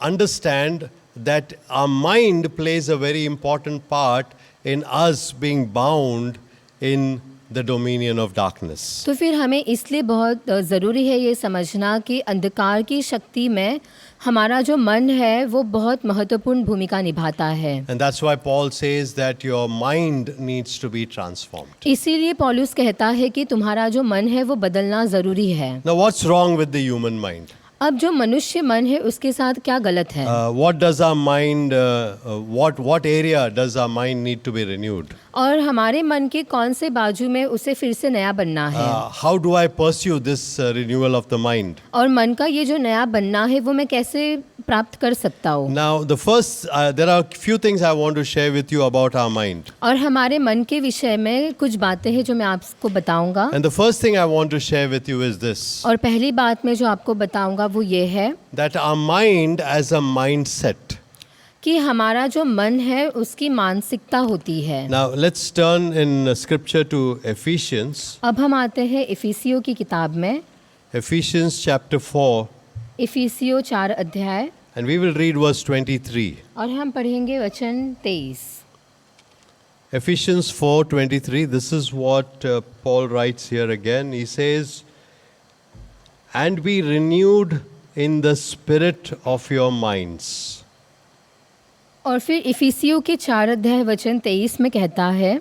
understand that our mind plays a very important part in us being bound in the dominion of darkness. तो फिर हमें इसलिए बहुत ज़रूरी है ये समझना कि अंधकार की शक्ति में हमारा जो मन है वो बहुत महत्वपूर्ण भूमिका निभाता है। And that's why Paul says that your mind needs to be transformed. इसीलिए पौलुस कहता है कि तुम्हारा जो मन है वो बदलना ज़रूरी है। Now what's wrong with the human mind? अब जो मनुष्य मन है उसके साथ क्या गलत है? What does our mind, what area does our mind need to be renewed? और हमारे मन के कौन से बाजू में उसे फिर से नया बनना है? How do I pursue this renewal of the mind? और मन का ये जो नया बनना है वो मैं कैसे प्राप्त कर सकता हूँ? Now the first, there are few things I want to share with you about our mind. और हमारे मन के विषय में कुछ बातें हैं जो मैं आपको बताऊंगा। And the first thing I want to share with you is this. और पहली बात मैं जो आपको बताऊंगा वो ये है That our mind as a mindset. कि हमारा जो मन है उसकी मानसिकता होती है। Now let's turn in scripture to Ephesians. अब हम आते हैं इफिसियों की किताब में, Ephesians chapter 4, इफिसियों 4 अध्याय, and we will read verse 23. और हम पढ़ेंगे वचन 23। Ephesians 4:23. This is what Paul writes here again. He says, and be renewed in the spirit of your minds. और फिर इफिसियों के 4 अध्याय वचन 23 में कहता है,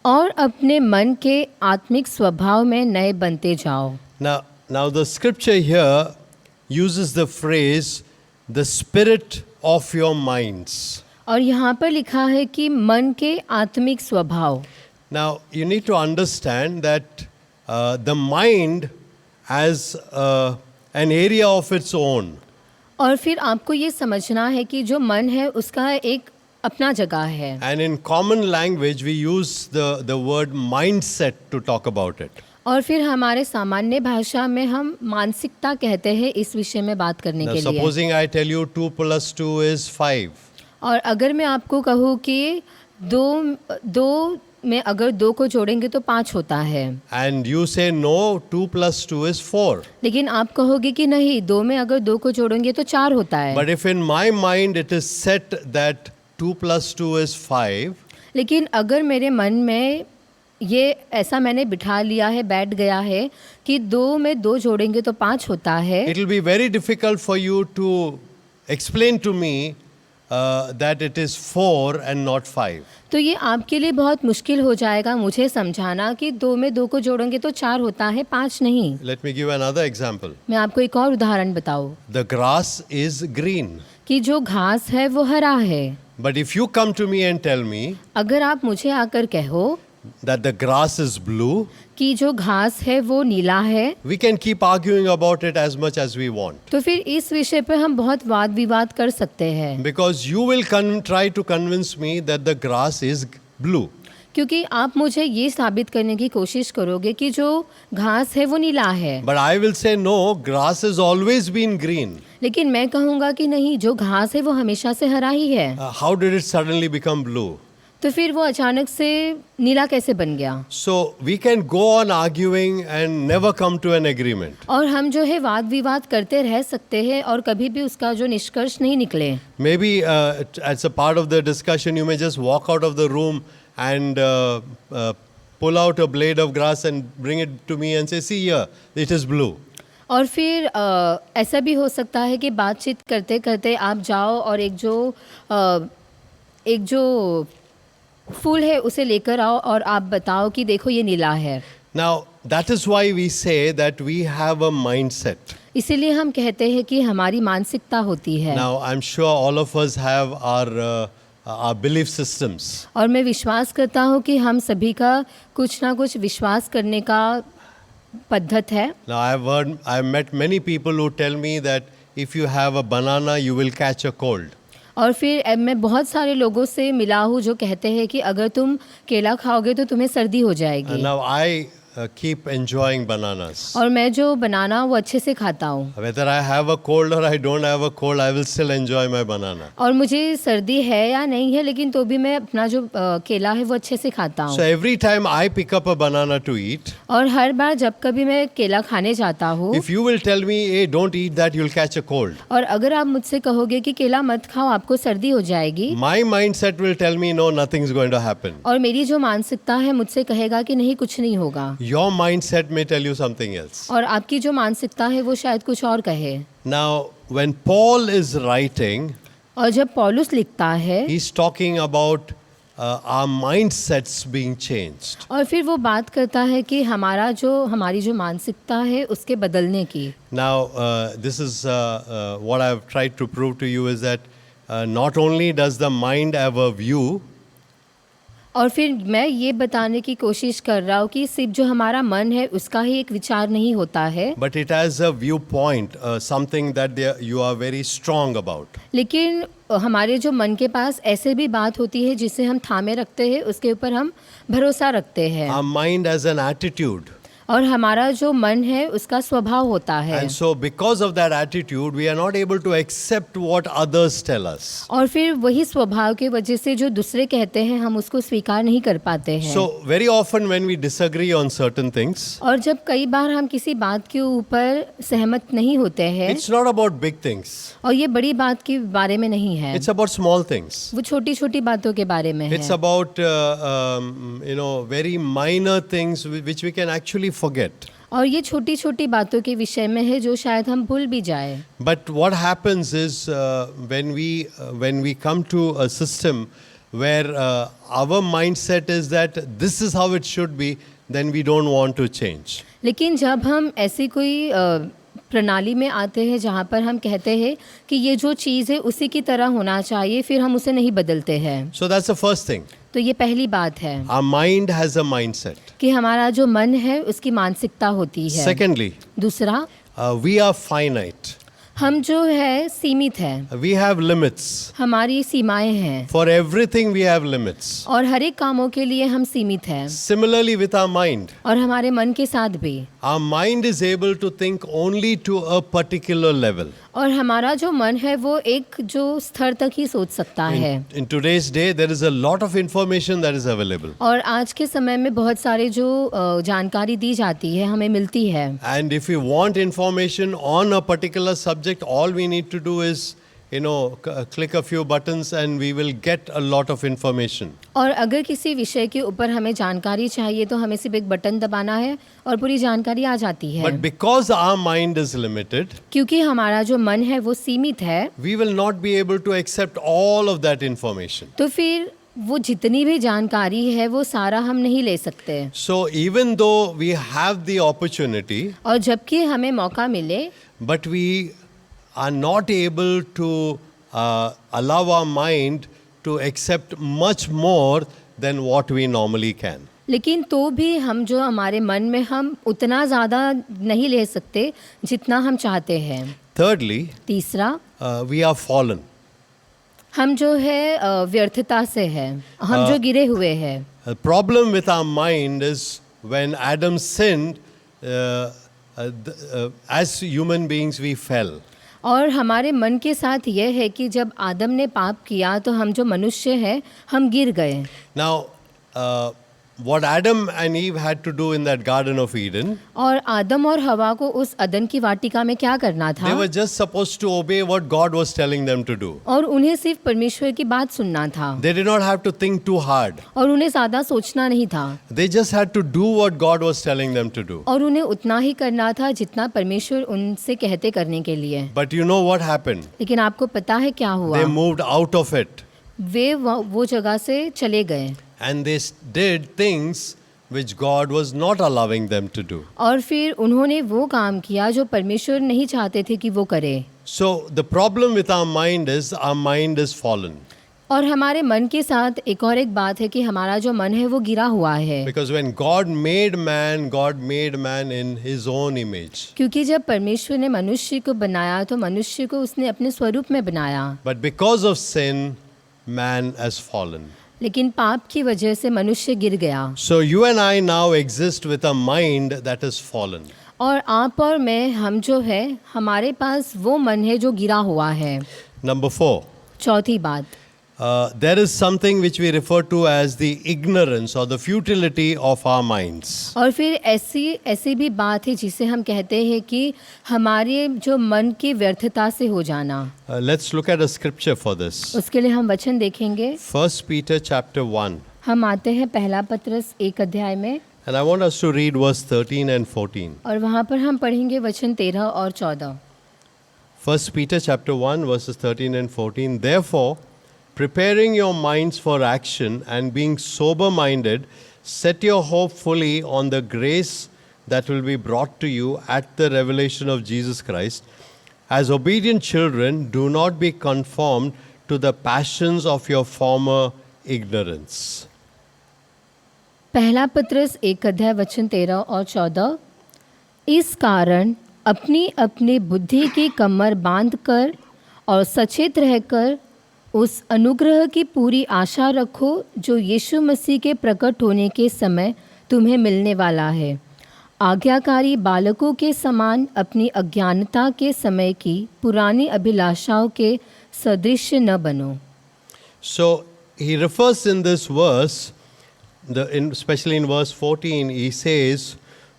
और अपने मन के आत्मिक स्वभाव में नए बनते जाओ। Now the scripture here uses the phrase, the spirit of your minds. और यहाँ पर लिखा है कि मन के आत्मिक स्वभाव। Now you need to understand that the mind has an area of its own. और फिर आपको ये समझना है कि जो मन है उसका एक अपना जगह है। And in common language we use the word mindset to talk about it. और फिर हमारे सामान्य भाषा में हम मानसिकता कहते हैं इस विषय में बात करने Now के लिए। supposing I tell you 2 plus 2 is 5. और अगर मैं आपको कहूँ कि दो में अगर 2 को जोड़ेंगे तो 5 होता है, And you say no, 2 plus 2 is 4. लेकिन आप कहोगे कि नहीं, 2 में अगर 2 को जोड़ेंगे तो 4 होता है। But if in my mind it is set that 2 plus 2 is 5, लेकिन अगर मेरे मन में ये ऐसा मैंने बिठा लिया है, बैठ गया है कि 2 में 2 जोड़ेंगे तो 5 होता है, it will be very difficult for you to explain to me that it is 4 and not 5. तो ये आपके लिए बहुत मुश्किल हो जाएगा मुझे समझाना कि 2 में 2 को जोड़ेंगे तो 4 होता है, 5 नहीं। Let me give another example. मैं आपको एक और उदाहरण बताऊँ The grass is green. कि जो घास है वो हरा है। But if you come to me and tell me अगर आप मुझे आकर कहो that the grass is blue, कि जो घास है वो नीला है, we can keep arguing about it as much as we want. तो फिर इस विषय पर हम बहुत वाद विवाद कर सकते हैं, Because you will try to convince me that the grass is blue. क्योंकि आप मुझे ये साबित करने की कोशिश करोगे कि जो घास है वो नीला है। But I will say no, grass has always been green. लेकिन मैं कहूँगा कि नहीं, जो घास है वो हमेशा से हरा ही है। How did it suddenly become blue? तो फिर वो अचानक से नीला कैसे बन गया? So we can go on arguing and never come to an agreement. और हम जो है वाद विवाद करते रह सकते हैं और कभी भी उसका जो निष्कर्ष नहीं निकले। Maybe as a part of the discussion you may just walk out of the room and pull out a blade of grass and bring it to me and say, see here, it is blue. और फिर ऐसा भी हो सकता है कि बातचीत करते करते आप जाओ और एक जो फूल है उसे लेकर आओ और आप बताओ कि देखो ये नीला है। Now that is why we say that we have a mindset. इसीलिए हम कहते हैं कि हमारी मानसिकता होती है। Now I'm sure all of us have our belief systems. और मैं विश्वास करता हूँ कि हम सभी का कुछ ना कुछ विश्वास करने का पद्धत है। Now I've met many people who tell me that if you have a banana you will catch a cold. और फिर मैं बहुत सारे लोगों से मिला हूँ जो कहते हैं कि अगर तुम केला खाओगे तो तुम्हें सर्दी हो जाएगी। Now I keep enjoying bananas. और मैं जो बनाना वो अच्छे से खाता हूँ। Whether I have a cold or I don't have a cold, I will still enjoy my banana. और मुझे सर्दी है या नहीं है लेकिन तो भी मैं अपना जो केला है वो अच्छे से खाता हूँ। So every time I pick up a banana to eat, और हर बार जब कभी मैं केला खाने जाता हूँ, if you will tell me, hey, don't eat that, you'll catch a cold. और अगर आप मुझसे कहोगे कि केला मत खाओ आपको सर्दी हो जाएगी, My mindset will tell me, no, nothing's going to happen. और मेरी जो मानसिकता है मुझसे कहेगा कि नहीं कुछ नहीं होगा। Your mindset may tell you something else. और आपकी जो मानसिकता है वो शायद कुछ और कहे। Now, when Paul is writing, और जब पौलुस लिखता है, he's talking about our mindsets being changed. और फिर वो बात करता है कि हमारी जो मानसिकता है उसके बदलने की। Now, this is what I've tried to prove to you is that not only does the mind have a view, और फिर मैं ये बताने की कोशिश कर रहा हूँ कि सिर्फ जो हमारा मन है उसका ही एक विचार नहीं होता है, but it has a viewpoint, something that you are very strong about. लेकिन हमारे जो मन के पास ऐसे भी बात होती है जिसे हम थामे रखते हैं, उसके ऊपर हम भरोसा रखते हैं। Our mind has an attitude. और हमारा जो मन है उसका स्वभाव होता है। And so because of that attitude, we are not able to accept what others tell us. और फिर वही स्वभाव की वजह से जो दूसरे कहते हैं हम उसको स्वीकार नहीं कर पाते हैं। So very often when we disagree on certain things, और जब कई बार हम किसी बात के ऊपर सहमत नहीं होते हैं, it's not about big things. और ये बड़ी बात के बारे में नहीं है, It's about small things. वो छोटी छोटी बातों के बारे में It's है। about very minor things which we can actually forget. और ये छोटी छोटी बातों के विषय में है जो शायद हम भूल भी जाए. But what happens is when we come to a system where our mindset is that this is how it should be, then we don't want to change. लेकिन जब हम ऐसी कोई प्रणाली में आते हैं जहाँ पर हम कहते हैं कि ये जो चीज़ है उसी की तरह होना चाहिए, फिर हम उसे नहीं बदलते हैं. So that's the first thing. तो ये पहली बात है Our mind has a mindset. कि हमारा जो मन है उसकी मानसिकता होती है. Secondly, दूसरा, we are finite. हम जो है सीमित है, We have limits. हमारी सीमाएं हैं For everything we have limits. और हर एक कामों के लिए हम सीमित हैं. Similarly with our mind. और हमारे मन के साथ भी. Our mind is able to think only to a particular level. और हमारा जो मन है वो एक जो स्तर तक ही सोच सकता है. In today's day, there is a lot of information that is available. और आज के समय में बहुत सारे जो जानकारी दी जाती है हमें मिलती है. And if we want information on a particular subject, all we need to do is, click a few buttons and we will get a lot of information. और अगर किसी विषय के ऊपर हमें जानकारी चाहिए तो हमें सिर्फ एक बटन दबाना है और पूरी जानकारी आ जाती है. But because our mind is limited, क्योंकि हमारा जो मन है वो सीमित है, we will not be able to accept all of that information. तो फिर वो जितनी भी जानकारी है वो सारा हम नहीं ले सकते. So even though we have the opportunity, और जबकि हमें मौका मिले, but we are not able to allow our mind to accept much more than what we normally can. लेकिन तो भी हम जो हमारे मन में हम उतना ज़्यादा नहीं ले सकते जितना हम चाहते हैं. Thirdly, तीसरा, we are fallen. हम जो है व्यर्थता से है, हम जो गिरे हुए हैं. The problem with our mind is when Adam sinned, as human beings we fell. और हमारे मन के साथ यह है कि जब आदम ने पाप किया तो हम जो मनुष्य हैं हम गिर गए. Now, what Adam and Eve had to do in that Garden of Eden, और आदम और हवा को उस अदन की वाटिका में क्या करना था? they were just supposed to obey what God was telling them to do. और उन्हें सिर्फ परमेश्वर की बात सुनना था. They did not have to think too hard. और उन्हें ज़्यादा सोचना नहीं था. They just had to do what God was telling them to do. और उन्हें उतना ही करना था जितना परमेश्वर उनसे कहते करने के लिए. But you know what happened? लेकिन आपको पता है क्या हुआ? They moved out of it. वे वो जगह से चले गए. And they did things which God was not allowing them to do. और फिर उन्होंने वो काम किया जो परमेश्वर नहीं चाहते थे कि वो करे. So the problem with our mind is fallen. और हमारे मन के साथ एक और एक बात है कि हमारा जो मन है वो गिरा हुआ है. Because when God made man in his own image. क्योंकि जब परमेश्वर ने मनुष्य को बनाया तो मनुष्य को उसने अपने स्वरूप में बनाया. But because of sin, man has fallen. लेकिन पाप की वजह से मनुष्य गिर गया. So you and I now exist with a mind that is fallen. और आप और मैं, हम जो है हमारे पास वो मन है जो गिरा हुआ है. Number 4. चौथी बात, There is something which we refer to as the ignorance or the futility of our minds. और फिर ऐसी भी बात है जिसे हम कहते हैं कि हमारे जो मन की व्यर्थता से हो जाना. Let's look at a scripture for this. उसके लिए हम वचन देखेंगे. 1 Peter chapter 1. हम आते हैं पहला पत्रस 1 अध्याय में. And I want us to read verse 13 and 14. और वहाँ पर हम पढ़ेंगे वचन 13 और 14. 1 Peter chapter 1 verses 13 and 14. Therefore, preparing your minds for action and being sober-minded, set your hope fully on the grace that will be brought to you at the revelation of Jesus Christ. As obedient children, do not be conformed to the passions of your former ignorance. पहला पत्रस 1 अध्याय वचन 13 और 14. इस कारण अपनी अपनी बुद्धि की कमर बांधकर और सचेत रहकर उस अनुग्रह की पूरी आशा रखो जो यीशु मसीह के प्रकट होने के समय तुम्हें मिलने वाला है. आज्ञाकारी बालकों के समान अपनी अज्ञानता के समय की पुरानी अभिलाषाओं के सदृश न बनो. So he refers in this verse, especially in verse 14, he says,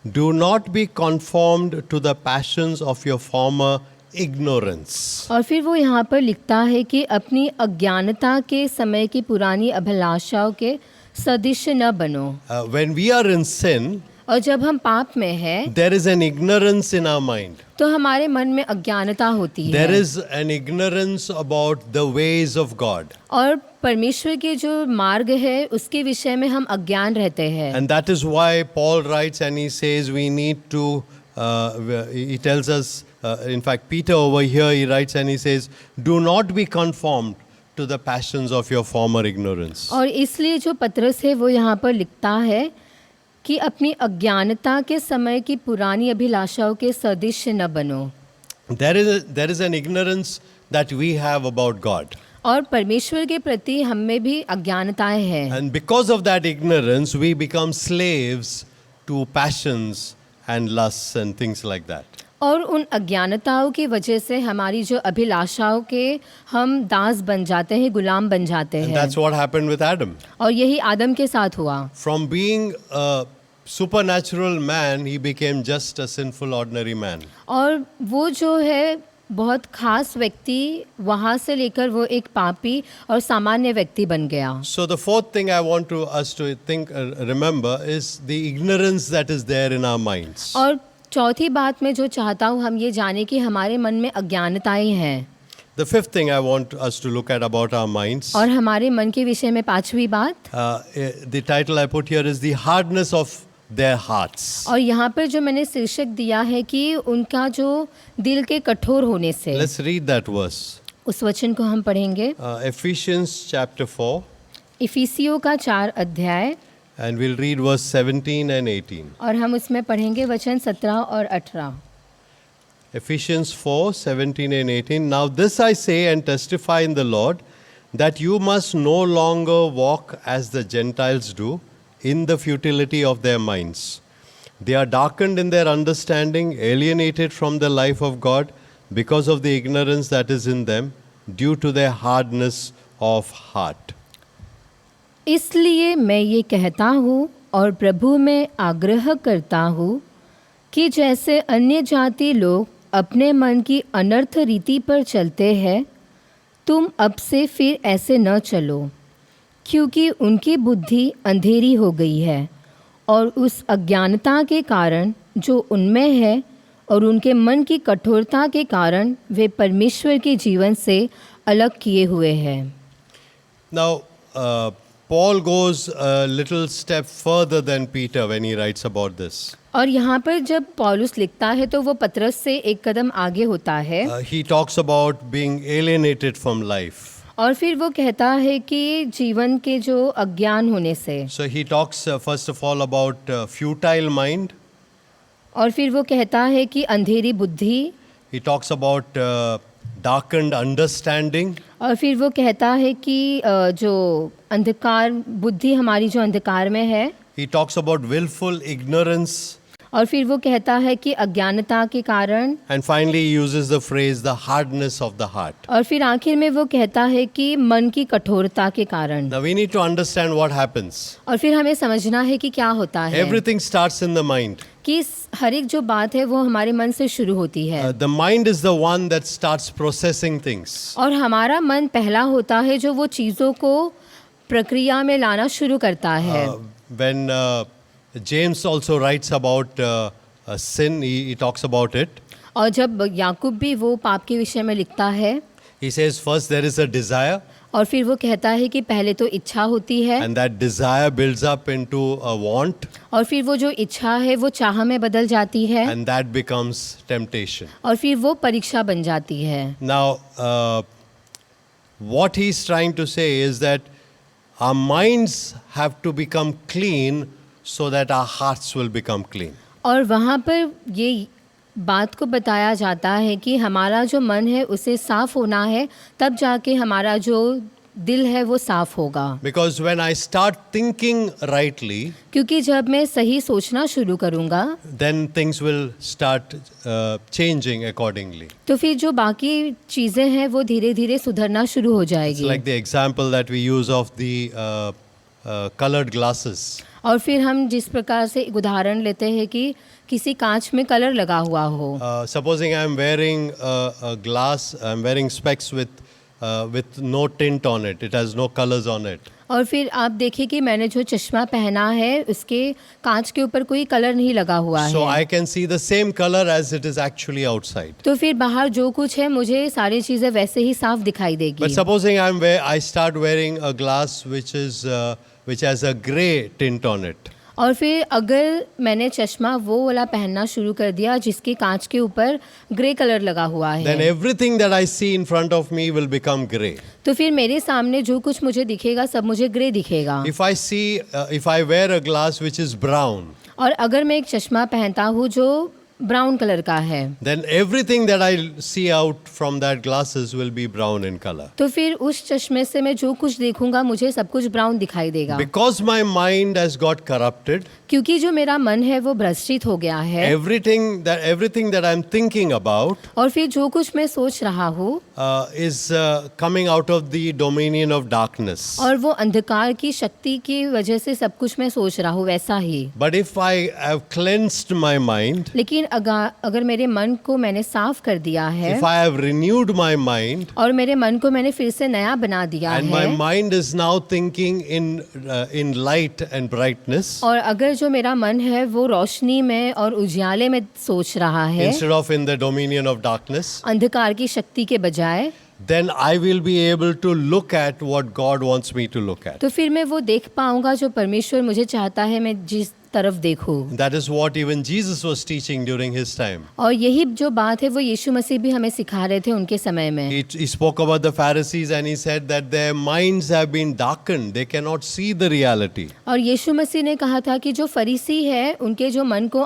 do not be conformed to the passions of your former ignorance. और फिर वो यहाँ पर लिखता है कि अपनी अज्ञानता के समय की पुरानी अभिलाषाओं के सदृश न बनो. When we are in sin, और जब हम पाप में हैं there is an ignorance in our mind. तो हमारे मन में अज्ञानता होती There है is an ignorance about the ways of God. और परमेश्वर के जो मार्ग है उसके विषय में हम अज्ञान रहते हैं। And that is why Paul writes and he says we need to, he tells us, in fact, Peter over here, he writes and he says, do not be conformed to the passions of your former ignorance. और इसलिए जो पतरस है वो यहाँ पर लिखता है कि अपनी अज्ञानता के समय की पुरानी अभिलाषाओं के सदृश न बनो। There is an ignorance that we have about God. और परमेश्वर के प्रति हम में भी अज्ञानताएं हैं And because of that ignorance, we become slaves to passions and lusts and things like that. और उन अज्ञानताओं की वजह से हमारी जो अभिलाषाओं के हम दास बन जाते हैं, गुलाम बन जाते And हैं। that's what happened with Adam. और यही आदम के साथ हुआ। From being a supernatural man, he became just a sinful, ordinary man. और वो जो है बहुत खास व्यक्ति वहाँ से लेकर वो एक पापी और सामान्य व्यक्ति बन गया। So the fourth thing I want us to think, remember, is the ignorance that is there in our minds. और चौथी बात मैं जो चाहता हूँ हम ये जाने कि हमारे मन में अज्ञानताएं हैं। The fifth thing I want us to look at about our minds, और हमारे मन के विषय में पांचवी बात, the title I put here is the hardness of their hearts. और यहाँ पर जो मैंने शीर्षक दिया है कि उनका जो दिल के कठोर होने से। Let's read that verse. उस वचन को हम पढ़ेंगे Ephesians chapter 4, इफिसियों का 4 अध्याय, and we'll read verse 17 and 18. और हम उसमें पढ़ेंगे वचन 17 और 18। Ephesians 4, 17 and 18. Now this I say and testify in the Lord, that you must no longer walk as the Gentiles do, in the futility of their minds. They are darkened in their understanding, alienated from the life of God, because of the ignorance that is in them, due to their hardness of heart. इसलिए मैं ये कहता हूँ और प्रभु में आग्रह करता हूँ कि जैसे अन्य जाति लोग अपने मन की अनर्थ रीति पर चलते हैं, तुम अब से फिर ऐसे न चलो, क्योंकि उनकी बुद्धि अंधेरी हो गई है और उस अज्ञानता के कारण जो उनमें है और उनके मन की कठोरता के कारण वे परमेश्वर के जीवन से अलग किए हुए हैं। Now, Paul goes a little step further than Peter when he writes about this. और यहाँ पर जब पौलुस लिखता है तो वो पतरस से एक कदम आगे होता है He talks about being alienated from life. और फिर वो कहता है कि जीवन के जो अज्ञान होने से, So he talks first of all about futile mind. और फिर वो कहता है कि अंधेरी बुद्धि, He talks about darkened understanding. और फिर वो कहता है कि जो अंधकार बुद्धि हमारी जो अंधकार में है, He talks about willful ignorance. और फिर वो कहता है कि अज्ञानता के कारण, And finally he uses the phrase the hardness of the heart. और फिर आखिर में वो कहता है कि मन की कठोरता के कारण। Now we need to understand what happens. और फिर हमें समझना है कि क्या होता है Everything starts in the mind. कि हर एक जो बात है वो हमारे मन से शुरू होती है। The mind is the one that starts processing things. और हमारा मन पहला होता है जो वो चीज़ों को प्रक्रिया में लाना शुरू करता है। When James also writes about sin, he talks about it. और जब याकूब भी वो पाप के विषय में लिखता है, He says first there is a desire, और फिर वो कहता है कि पहले तो इच्छा होती है, and that desire builds up into a want, और फिर वो जो इच्छा है वो चाह में बदल जाती है, and that becomes temptation. और फिर वो परीक्षा बन जाती है। Now, what he's trying to say is that our minds have to become clean so that our hearts will become clean. और वहाँ पर ये बात को बताया जाता है कि हमारा जो मन है उसे साफ होना है, तब जाके हमारा जो दिल है वो साफ होगा। Because when I start thinking rightly, क्योंकि जब मैं सही सोचना शुरू करूँगा then things will start changing accordingly. तो फिर जो बाकी चीज़ें हैं वो धीरे धीरे सुधरना शुरू हो It's जाएगी। like the example that we use of the colored glasses. और फिर हम जिस प्रकार से एक उदाहरण लेते हैं कि किसी कांच में कलर लगा हुआ हो, Supposing I am wearing a glass, I am wearing specs with no tint on it. It has no colors on it. और फिर आप देखिए कि मैंने जो चश्मा पहना है उसके कांच के ऊपर कोई कलर नहीं लगा हुआ So है, I can see the same color as it is actually outside. तो फिर बाहर जो कुछ है मुझे सारी चीज़ें वैसे ही साफ दिखाई But देगी। supposing I start wearing a glass which has a gray tint on it. और फिर अगर मैंने चश्मा वो वाला पहनना शुरू कर दिया जिसके कांच के ऊपर ग्रे कलर लगा हुआ Then है, everything that I see in front of me will become gray. तो फिर मेरे सामने जो कुछ मुझे दिखेगा सब मुझे ग्रे दिखेगा। If I wear a glass which is brown, और अगर मैं एक चश्मा पहनता हूँ जो ब्राउन कलर का है, then everything that I see out from that glasses will be brown in color. तो फिर उस चश्मे से मैं जो कुछ देखूंगा मुझे सब कुछ ब्राउन दिखाई देगा। Because my mind has got corrupted, क्योंकि जो मेरा मन है वो भ्रष्टित हो गया है, everything that I'm thinking about और फिर जो कुछ मैं सोच रहा हूँ is coming out of the dominion of darkness. और वो अंधकार की शक्ति की वजह से सब कुछ मैं सोच रहा हूँ वैसा ही। But if I have cleansed my mind, लेकिन अगर मेरे मन को मैंने साफ कर दिया है if I have renewed my mind, और मेरे मन को मैंने फिर से नया बना दिया and my है, mind is now thinking in light and brightness और अगर जो मेरा मन है वो रोशनी में और उजियाले में सोच रहा है instead of in the dominion of darkness, अंधकार की शक्ति के बजाय, then I will be able to look at what God wants me to look at. तो फिर मैं वो देख पाऊंगा जो परमेश्वर मुझे चाहता है मैं जिस तरफ देखूं। That is what even Jesus was teaching during his time. और यही जो बात है वो यीशु मसीह भी हमें सिखा रहे थे उनके समय में। He spoke about the Pharisees and he said that their minds have been darkened. They cannot see the reality. और यीशु मसीह ने कहा था कि जो फरीसी है उनके जो मन को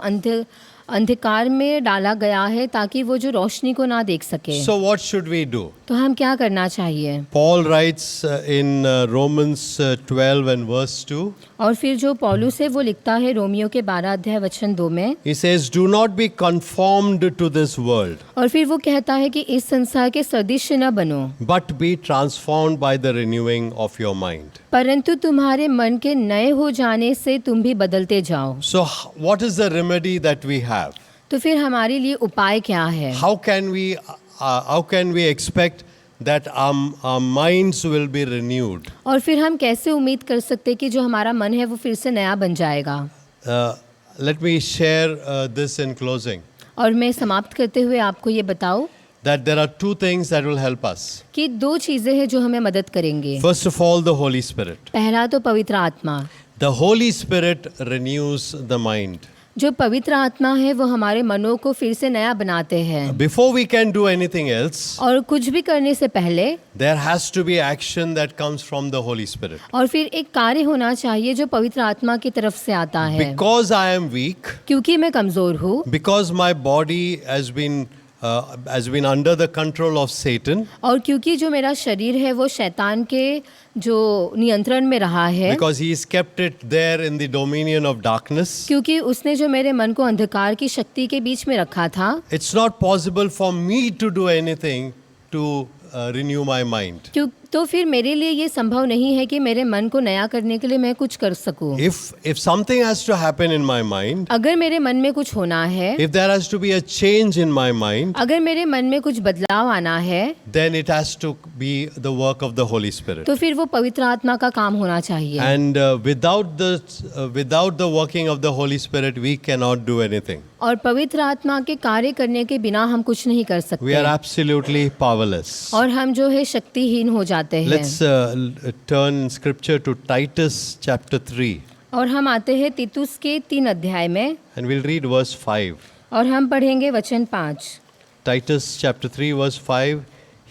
अंधकार में डाला गया है ताकि वो जो रोशनी को ना देख सके। So what should we do? तो हम क्या करना चाहिए? Paul writes in Romans 12 and verse 2. और फिर जो पौलुस है वो लिखता है रोमियो के 12 अध्याय वचन 2 में, He says, "Do not be conformed to this world, और फिर वो कहता है कि इस संसार के सदृश न बनो, but be transformed by the renewing of your mind." परंतु तुम्हारे मन के नए हो जाने से तुम भी बदलते जाओ। So what is the remedy that we have? तो फिर हमारे लिए उपाय क्या है? How can we expect that our minds will be renewed? और फिर हम कैसे उम्मीद कर सकते कि जो हमारा मन है वो फिर से नया बन जाएगा? Let me share this in closing. और मैं समाप्त करते हुए आपको ये बताऊं That there are two things that will help us. कि दो चीजें हैं जो हमें मदद करेंगे। First of all, the Holy Spirit. पहला तो पवित्र आत्मा। The Holy Spirit renews the mind. जो पवित्र आत्मा है वो हमारे मनों को फिर से नया बनाते हैं। Before we can do anything else, और कुछ भी करने से पहले there has to be action that comes from the Holy Spirit. और फिर एक कार्य होना चाहिए जो पवित्र आत्मा की तरफ से आता है। Because I am weak, क्योंकि मैं कमजोर हूँ, because my body has been under the control of Satan, और क्योंकि जो मेरा शरीर है वो शैतान के जो नियंत्रण में रहा है, because he has kept it there in the dominion of darkness, क्योंकि उसने जो मेरे मन को अंधकार की शक्ति के बीच में रखा था, it's not possible for me to do anything to renew my mind. तो फिर मेरे लिए ये संभव नहीं है कि मेरे मन को नया करने के लिए मैं कुछ कर सकूं। If something has to happen in my mind, अगर मेरे मन में कुछ होना है, if there has to be a change in my mind, अगर मेरे मन में कुछ बदलाव आना है, then it has to be the work of the Holy Spirit. तो फिर वो पवित्र आत्मा का काम होना चाहिए। And without the working of the Holy Spirit, we cannot do anything. और पवित्र आत्मा के कार्य करने के बिना हम कुछ नहीं कर सकते। We are absolutely powerless. और हम जो है शक्तिहीन हो जाते हैं। Let's turn scripture to Titus chapter 3. और हम आते हैं तीतुस के 3 अध्याय में, And we'll read verse 5. और हम पढ़ेंगे वचन 5। Titus chapter 3 verse 5.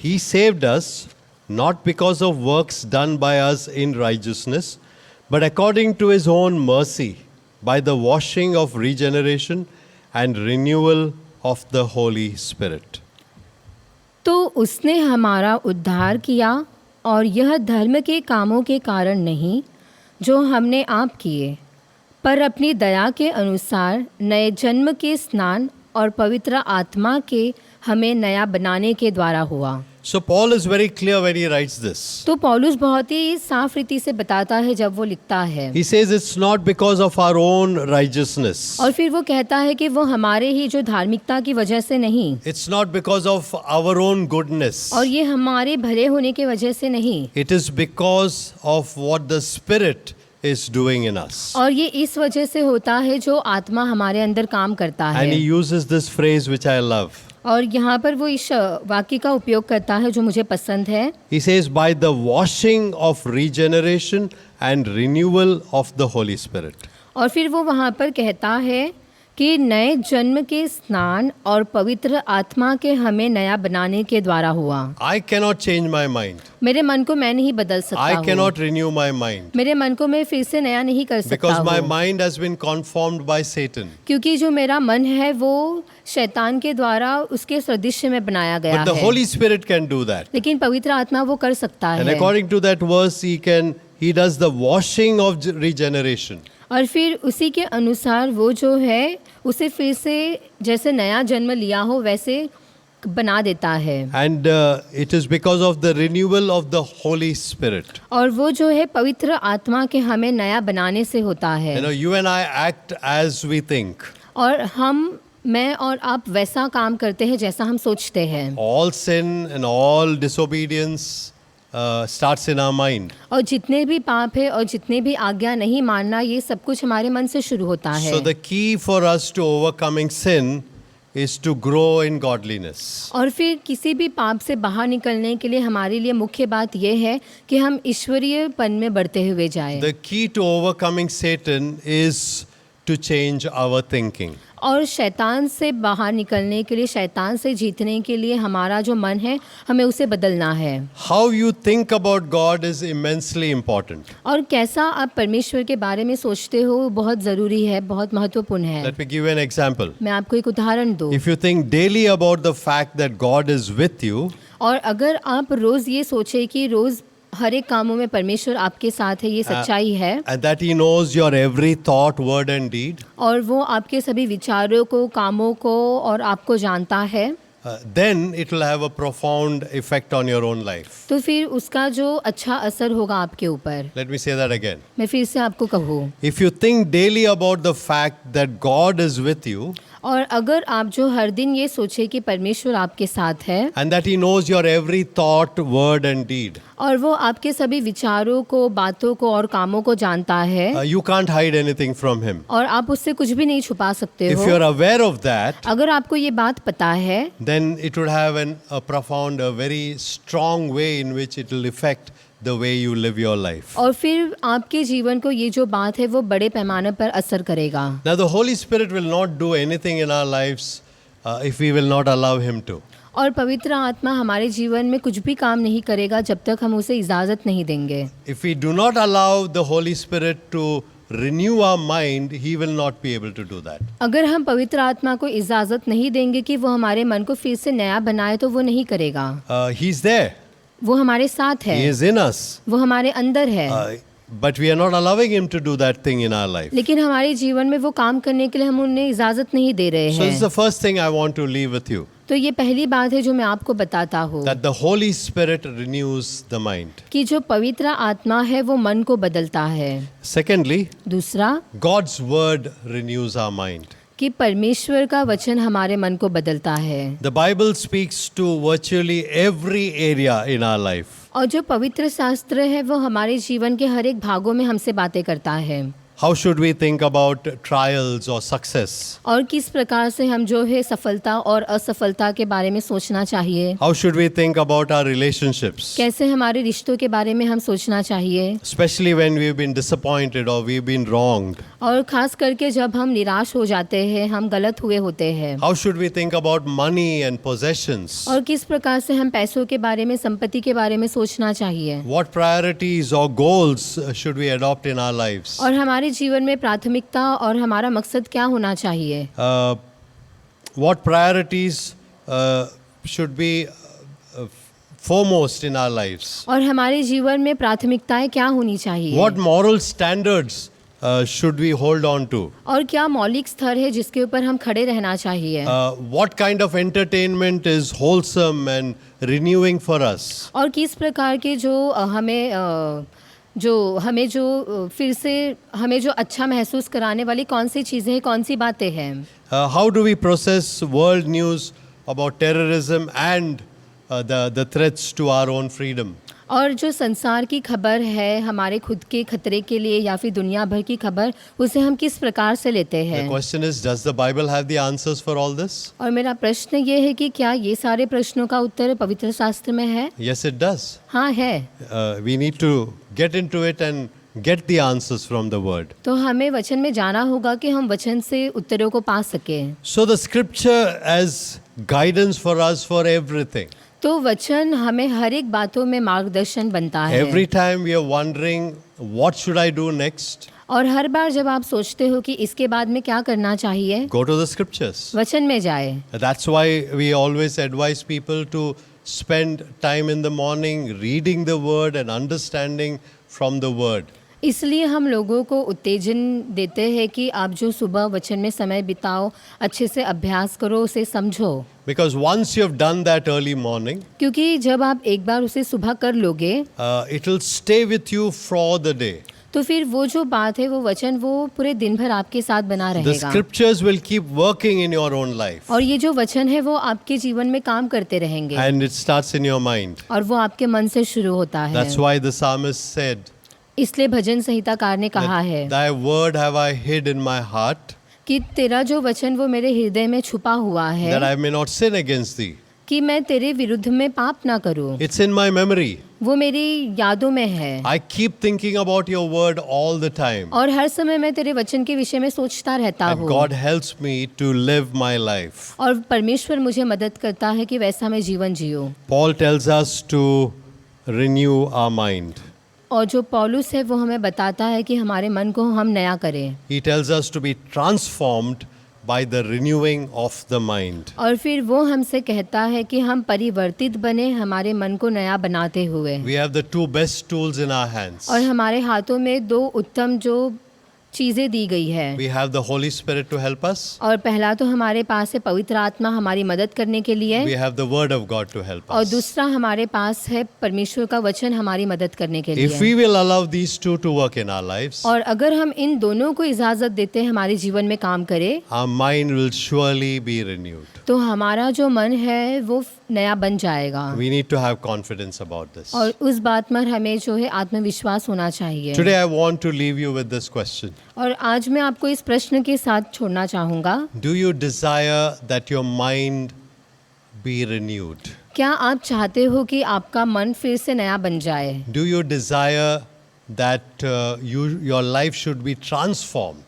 He saved us not because of works done by us in righteousness, but according to his own mercy, by the washing of regeneration and renewal of the Holy Spirit. तो उसने हमारा उद्धार किया और यह धर्म के कामों के कारण नहीं जो हमने आप किए, पर अपनी दया के अनुसार नए जन्म के स्नान और पवित्र आत्मा के हमें नया बनाने के द्वारा हुआ। So Paul is very clear when he writes this. तो पौलुस बहुत ही साफ रीति से बताता है जब वो लिखता है, He says it's not because of our own righteousness. और फिर वो कहता है कि वो हमारे ही जो धार्मिकता की वजह से नहीं, It's not because of our own goodness. और ये हमारे भले होने की वजह से नहीं, It is because of what the Spirit is doing in us. और ये इस वजह से होता है जो आत्मा हमारे अंदर काम करता And he है। uses this phrase which I love. और यहाँ पर वो इस वाक्य का उपयोग करता है जो मुझे पसंद है। He says, by the washing of regeneration and renewal of the Holy Spirit. और फिर वो वहाँ पर कहता है कि नए जन्म के स्नान और पवित्र आत्मा के हमें नया बनाने के द्वारा हुआ। I cannot change my mind. मेरे मन को मैं नहीं बदल सकता I हूँ। cannot renew my mind. मेरे मन को मैं फिर से नया नहीं कर सकता Because my हूँ, mind has been conformed by Satan. क्योंकि जो मेरा मन है वो शैतान के द्वारा उसके सदृश्य में बनाया गया But the है। Holy Spirit can do that. लेकिन पवित्र आत्मा वो कर सकता And है। according to that verse, he does the washing of regeneration. और फिर उसी के अनुसार वो जो है उसे फिर से जैसे नया जन्म लिया हो वैसे बना देता है। And it is because of the renewal of the Holy Spirit. और वो जो है पवित्र आत्मा के हमें नया बनाने से होता है। You know, you and I act as we think. और मैं और आप वैसा काम करते हैं जैसा हम सोचते हैं। All sin and all disobedience starts in our mind. और जितने भी पाप है और जितने भी आज्ञा नहीं मानना, ये सब कुछ हमारे मन से शुरू होता है। So the key for us to overcoming sin is to grow in godliness. और फिर किसी भी पाप से बाहर निकलने के लिए हमारे लिए मुख्य बात यह है कि हम ईश्वरीय पन में बढ़ते हुए जाएं। The key to overcoming Satan is to change our thinking. और शैतान से बाहर निकलने के लिए, शैतान से जीतने के लिए हमारा जो मन है हमें उसे बदलना है। How you think about God is immensely important. और कैसा आप परमेश्वर के बारे में सोचते हो बहुत ज़रूरी है, बहुत महत्वपूर्ण है। Let me give you an example. मैं आपको एक उदाहरण दूँ। If you think daily about the fact that God is with you, और अगर आप रोज़ ये सोचे कि रोज़ हर एक कामों में परमेश्वर आपके साथ है, ये सच्चाई है, and that He knows your every thought, word, and deed, और वो आपके सभी विचारों को, कामों को और आपको जानता है, then it will have a profound effect on your own life. तो फिर उसका जो अच्छा असर होगा आपके ऊपर। Let me say that again. मैं फिर से आपको कहूँ, If you think daily about the fact that God is with you, और अगर आप जो हर दिन ये सोचे कि परमेश्वर आपके साथ है and that He knows your every thought, word, and deed, और वो आपके सभी विचारों को, बातों को और कामों को जानता है, you can't hide anything from Him. और आप उससे कुछ भी नहीं छुपा सकते If हो। you're aware of that, अगर आपको ये बात पता है, then it would have a profound, a very strong way in which it will affect the way you live your life. और फिर आपके जीवन को ये जो बात है वो बड़े पैमाने पर असर करेगा। Now, the Holy Spirit will not do anything in our lives if we will not allow Him to. और पवित्र आत्मा हमारे जीवन में कुछ भी काम नहीं करेगा जब तक हम उसे इजाज़त नहीं देंगे। If we do not allow the Holy Spirit to renew our mind, He will not be able to do that. अगर हम पवित्र आत्मा को इजाज़त नहीं देंगे कि वो हमारे मन को फिर से नया बनाए तो वो नहीं करेगा। He's there. वो हमारे साथ है, He is in us. वो हमारे अंदर है, But we are not allowing Him to do that thing in our life. लेकिन हमारे जीवन में वो काम करने के लिए हम उन्हें इजाज़त नहीं दे रहे So this is हैं। the first thing I want to leave with you. तो ये पहली बात है जो मैं आपको बताता हूँ That the Holy Spirit renews the mind. कि जो पवित्र आत्मा है वो मन को बदलता है। Secondly, दूसरा, God's word renews our mind. कि परमेश्वर का वचन हमारे मन को बदलता है। The Bible speaks to virtually every area in our life. और जो पवित्र शास्त्र है वो हमारे जीवन के हर एक भागों में हमसे बातें करता है। How should we think about trials or success? और किस प्रकार से हम जो है सफलता और असफलता के बारे में सोचना चाहिए, How should we think about our relationships? कैसे हमारे रिश्तों के बारे में हम सोचना चाहिए, Especially when we've been disappointed or we've been wronged. और खास करके जब हम निराश हो जाते हैं, हम गलत हुए होते हैं। How should we think about money and possessions? और किस प्रकार से हम पैसों के बारे में, संपत्ति के बारे में सोचना चाहिए, What priorities or goals should we adopt in our lives? और हमारे जीवन में प्राथमिकता और हमारा मकसद क्या होना चाहिए, What priorities should be foremost in our lives? और हमारे जीवन में प्राथमिकताएं क्या होनी चाहिए, What moral standards should we hold on to? और क्या मौलिक स्तर है जिसके ऊपर हम खड़े रहना चाहिए? What kind of entertainment is wholesome and renewing for us? और किस प्रकार के हमें जो फिर से हमें जो अच्छा महसूस कराने वाली कौन सी चीज़ें हैं, कौन सी बातें हैं? How do we process world news about terrorism and the threats to our own freedom? और जो संसार की खबर है हमारे खुद के खतरे के लिए या फिर दुनिया भर की खबर, उसे हम किस प्रकार से लेते The हैं? question is, does the Bible have the answers for all this? और मेरा प्रश्न ये है कि क्या ये सारे प्रश्नों का उत्तर पवित्र शास्त्र में है? Yes, it does. हाँ है। We need to get into it and get the answers from the word. तो हमें वचन में जाना होगा कि हम वचन से उत्तरों को पा सकें। So the scripture as guidance for us for everything. तो वचन हमें हर एक बातों में मार्गदर्शन बनता है। Every time we are wondering, what should I do next? और हर बार जब आप सोचते हो कि इसके बाद में क्या करना चाहिए, Go to the scriptures. वचन में जाए। That's why we always advise people to spend time in the morning reading the word and understanding from the word. इसलिए हम लोगों को उत्तेजन देते हैं कि आप जो सुबह वचन में समय बिताओ, अच्छे से अभ्यास करो, उसे समझो। Because once you have done that early morning, क्योंकि जब आप एक बार उसे सुबह कर लोगे it will stay with you for the day. तो फिर वो जो बात है, वो वचन, वो पूरे दिन भर आपके साथ बना The रहेगा। scriptures will keep working in your own life. और ये जो वचन है वो आपके जीवन में काम करते रहेंगे And it starts in your mind. और वो आपके मन से शुरू होता है। That's why the psalmist said, इसलिए भजन संहिताकार ने कहा है Thy word have I hid in my heart, कि तेरा जो वचन वो मेरे हृदय में छुपा हुआ that है I may not sin against thee. कि मैं तेरे विरुद्ध में पाप ना करूं। It's in my memory. वो मेरी यादों में है I keep thinking about your word all the time. और हर समय मैं तेरे वचन के विषय में सोचता रहता And हूँ। God helps me to live my life. और परमेश्वर मुझे मदद करता है कि वैसा मैं जीवन जियूं। Paul tells us to renew our mind. और जो पौलुस है वो हमें बताता है कि हमारे मन को हम नया करें। He tells us to be transformed by the renewing of the mind. और फिर वो हमसे कहता है कि हम परिवर्तित बने हमारे मन को नया बनाते हुए। We have the two best tools in our hands. और हमारे हाथों में दो उत्तम जो चीज़ें दी गई है। We have the Holy Spirit to help us. और पहला तो हमारे पास है पवित्र आत्मा हमारी मदद करने के लिए, We have the Word of God to help और us. दूसरा हमारे पास है परमेश्वर का वचन हमारी मदद करने के If लिए। we will allow these two to work in our lives, और अगर हम इन दोनों को इजाज़त देते हैं हमारे जीवन में काम करे, our mind will surely be renewed. तो हमारा जो मन है वो नया बन जाएगा। We need to have confidence about this. और उस बात पर हमें जो है आत्मविश्वास होना चाहिए। Today I want to leave you with this question. और आज मैं आपको इस प्रश्न के साथ छोड़ना चाहूँगा, Do you desire that your mind be renewed? क्या आप चाहते हो कि आपका मन फिर से नया बन जाए? Do you desire that your life should be transformed?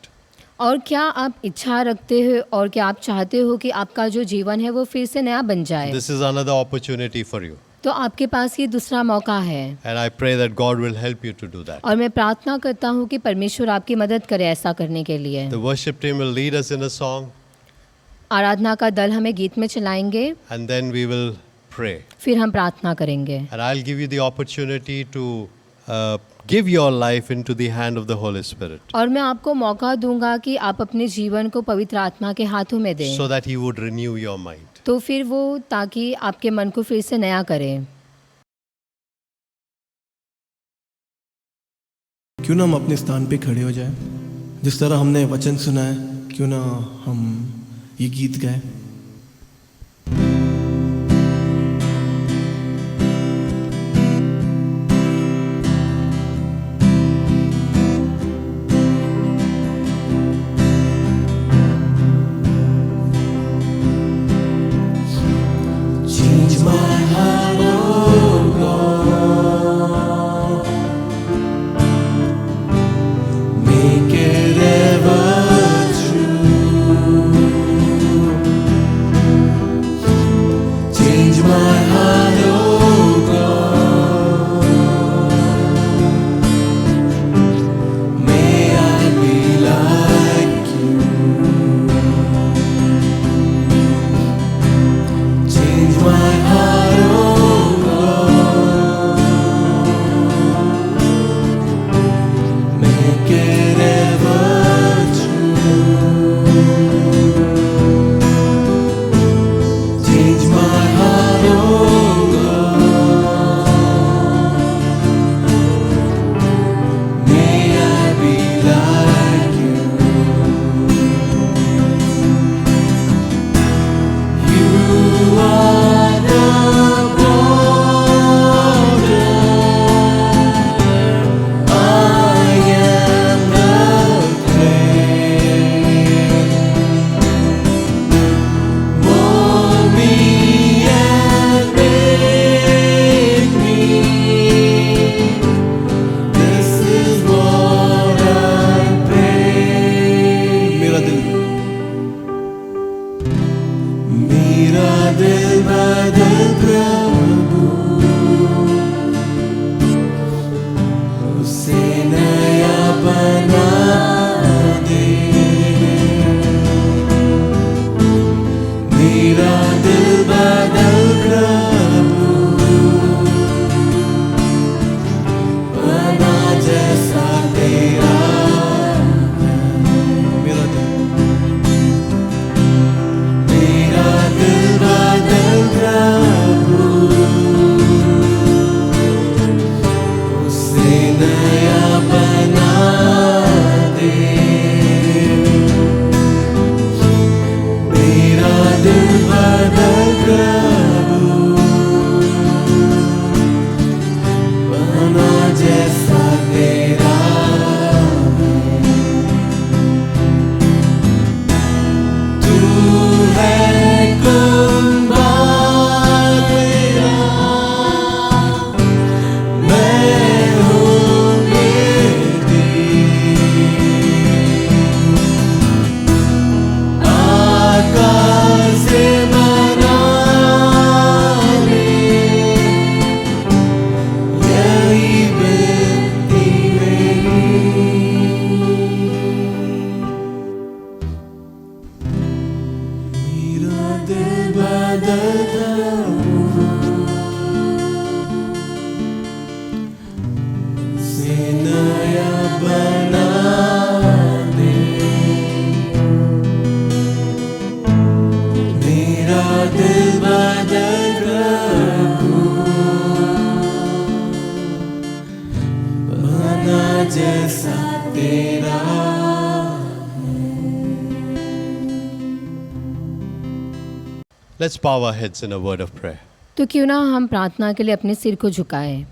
और क्या आप इच्छा रखते हो और क्या आप चाहते हो कि आपका जो जीवन है वो फिर से नया बन जाए? This is another opportunity for you. तो आपके पास ये दूसरा मौका है। And I pray that God will help you to do that. और मैं प्रार्थना करता हूँ कि परमेश्वर आपकी मदद करे ऐसा करने के लिए। The worship team will lead us in a song, आराधना का दल हमें गीत में चलाएंगे, and then we will pray. फिर हम प्रार्थना करेंगे। And I'll give you the opportunity to give your life into the hand of the Holy Spirit, और मैं आपको मौका दूंगा कि आप अपने जीवन को पवित्र आत्मा के हाथों में दें, so that He would renew your mind. तो फिर वो ताकि आपके मन को फिर से नया करें। क्यों ना हम अपने स्थान पे खड़े हो जाए, जिस तरह हमने वचन सुना है, क्यों ना हम ये गीत गाएं। Change my heart, oh God. Make it ever true. जैसा तेरा। Let's bow our heads in a word of prayer. तो क्यों ना हम प्रार्थना के लिए अपने सिर को झुकाएं।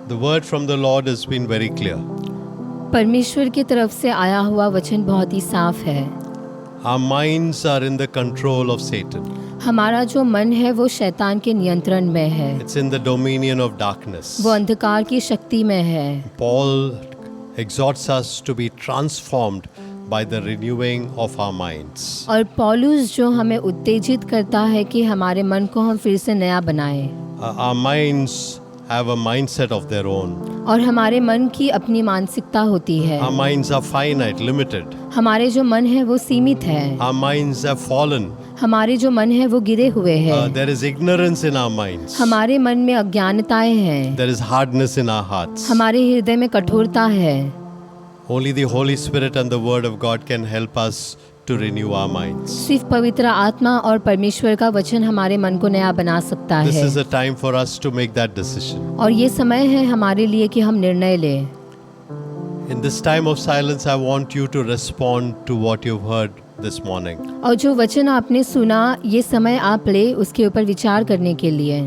The word from the Lord has been very clear. परमेश्वर की तरफ से आया हुआ वचन बहुत ही साफ है। Our minds are in the control of Satan. हमारा जो मन है वो शैतान के नियंत्रण में है, It's in the dominion of darkness. वो अंधकार की शक्ति में है। Paul exhorts us to be transformed by the renewing of our minds. और पौलुस जो हमें उत्तेजित करता है कि हमारे मन को हम फिर से नया बनाएं, Our minds have a mindset of their own. और हमारे मन की अपनी मानसिकता होती है। Our minds are finite, limited. हमारे जो मन है वो सीमित है, Our minds have fallen. हमारे जो मन है वो गिरे हुए हैं। There is ignorance in our minds. हमारे मन में अज्ञानताएं हैं, There is hardness in our hearts. हमारे हृदय में कठोरता है। Only the Holy Spirit and the Word of God can help us to renew our minds. सिर्फ पवित्र आत्मा और परमेश्वर का वचन हमारे मन को नया बना सकता This है। is a time for us to make that decision. और ये समय है हमारे लिए कि हम निर्णय लें। In this time of silence, I want you to respond to what you've heard this morning. और जो वचन आपने सुना, ये समय आप ले उसके ऊपर विचार करने के लिए।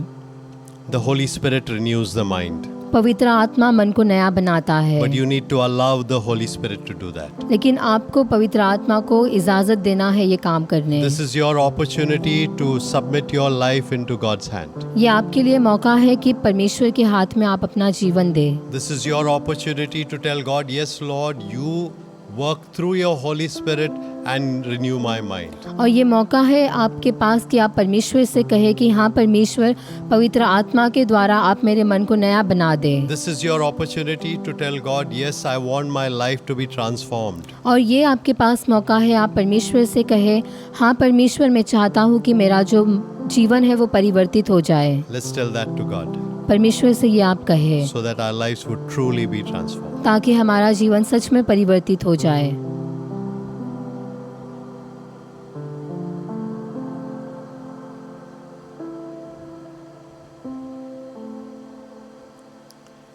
The Holy Spirit renews the mind, पवित्र आत्मा मन को नया बनाता है, but you need to allow the Holy Spirit to do that. लेकिन आपको पवित्र आत्मा को इजाज़त देना है ये काम करने। This is your opportunity to submit your life into God's hand. ये आपके लिए मौका है कि परमेश्वर के हाथ में आप अपना जीवन दें। This is your opportunity to tell God, yes, Lord, you work through your Holy Spirit and renew my mind. और ये मौका है आपके पास कि आप परमेश्वर से कहें कि हाँ परमेश्वर, पवित्र आत्मा के द्वारा आप मेरे मन को नया बना दें। This is your opportunity to tell God, yes, I want my life to be transformed. और ये आपके पास मौका है आप परमेश्वर से कहें, हाँ परमेश्वर मैं चाहता हूँ कि मेरा जो जीवन है वो परिवर्तित हो जाए। Let's tell that to God परमेश्वर से ये आप कहें, so that our lives would truly be transformed. ताकि हमारा जीवन सच में परिवर्तित हो जाए।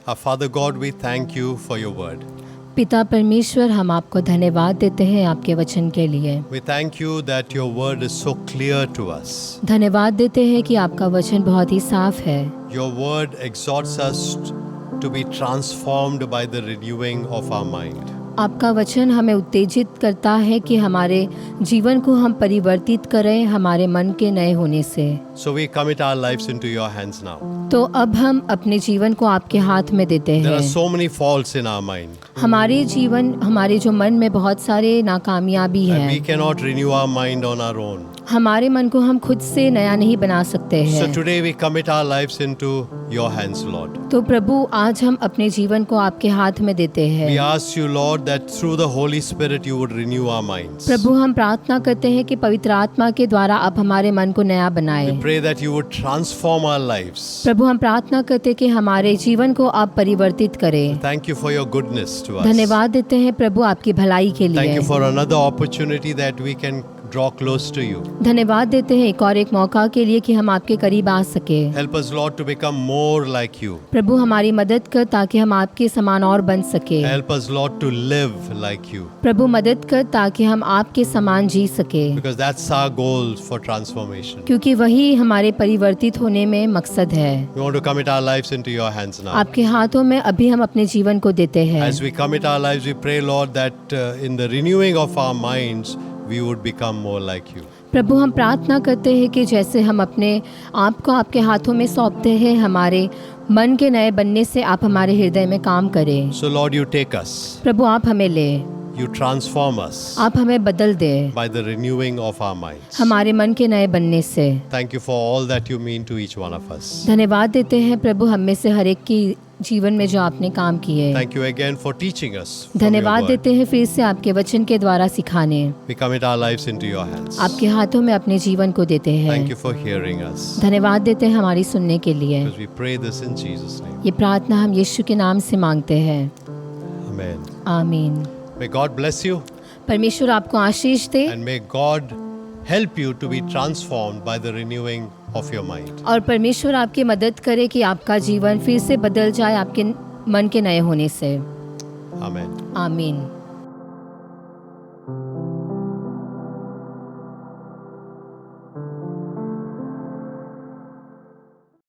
Our Father God, we thank you for your word. पिता परमेश्वर, हम आपको धन्यवाद देते हैं आपके वचन के लिए। We thank you that your word is so clear to us. धन्यवाद देते हैं कि आपका वचन बहुत ही साफ है। Your word exhorts us to be transformed by the renewing of our mind. आपका वचन हमें उत्तेजित करता है कि हमारे जीवन को हम परिवर्तित करें हमारे मन के नए होने से। So we commit our lives into your hands now. तो अब हम अपने जीवन को आपके हाथ में देते There are हैं। so many faults in our mind, हमारे जो मन में बहुत सारे नाकामयाबी and we हैं। cannot renew our mind on our own. हमारे मन को हम खुद से नया नहीं बना सकते So हैं। today we commit our lives into your hands, Lord. तो प्रभु, आज हम अपने जीवन को आपके हाथ में देते We हैं। ask you, Lord, that through the Holy Spirit you would renew our minds. प्रभु, हम प्रार्थना करते हैं कि पवित्र आत्मा के द्वारा आप हमारे मन को नया We बनाएं। pray that you would transform our lives. प्रभु, हम प्रार्थना करते हैं कि हमारे जीवन को आप परिवर्तित करें। Thank you for your goodness to us. धन्यवाद देते हैं प्रभु आपकी भलाई के Thank लिए। you for another opportunity that we can draw close to you. धन्यवाद देते हैं एक और एक मौका के लिए कि हम आपके करीब आ सके। Help us, Lord, to become more like you. प्रभु, हमारी मदद कर ताकि हम आपके समान और बन सके। Help us, Lord, to live like you. प्रभु, मदद कर ताकि हम आपके समान जी सके, Because that's our goal for transformation. क्योंकि वही हमारे परिवर्तित होने में मकसद है। We want to commit our lives into your hands now. आपके हाथों में अभी हम अपने जीवन को देते हैं। As we commit our lives, we pray, Lord, that in the renewing of our minds, we would become more like you. प्रभु, हम प्रार्थना करते हैं कि जैसे हम अपने आप को आपके हाथों में सौंपते हैं, हमारे मन के नए बनने से आप हमारे हृदय में काम करें। So, Lord, you take us. प्रभु, आप हमें लें, You transform us आप हमें बदल दें by the renewing of our minds. हमारे मन के नए बनने से। Thank you for all that you mean to each one of us. धन्यवाद देते हैं प्रभु हम में से हर एक की जीवन में जो आपने काम किए। Thank you again for teaching us. from your धन्यवाद word. देते हैं फिर से आपके वचन के द्वारा सिखाने। We commit our lives into your hands. आपके हाथों में अपने जीवन को देते Thank हैं। you for hearing us. धन्यवाद देते हैं हमारी सुनने के लिए। Because we pray this in Jesus' name. ये प्रार्थना हम यीशु के नाम से मांगते हैं, Amen. आमीन। May God bless you परमेश्वर आपको आशीष दे and may God help you to be transformed by the renewing of your mind. और परमेश्वर आपकी मदद करे कि आपका जीवन फिर से बदल जाए आपके मन के नए होने से। Amen. आमीन।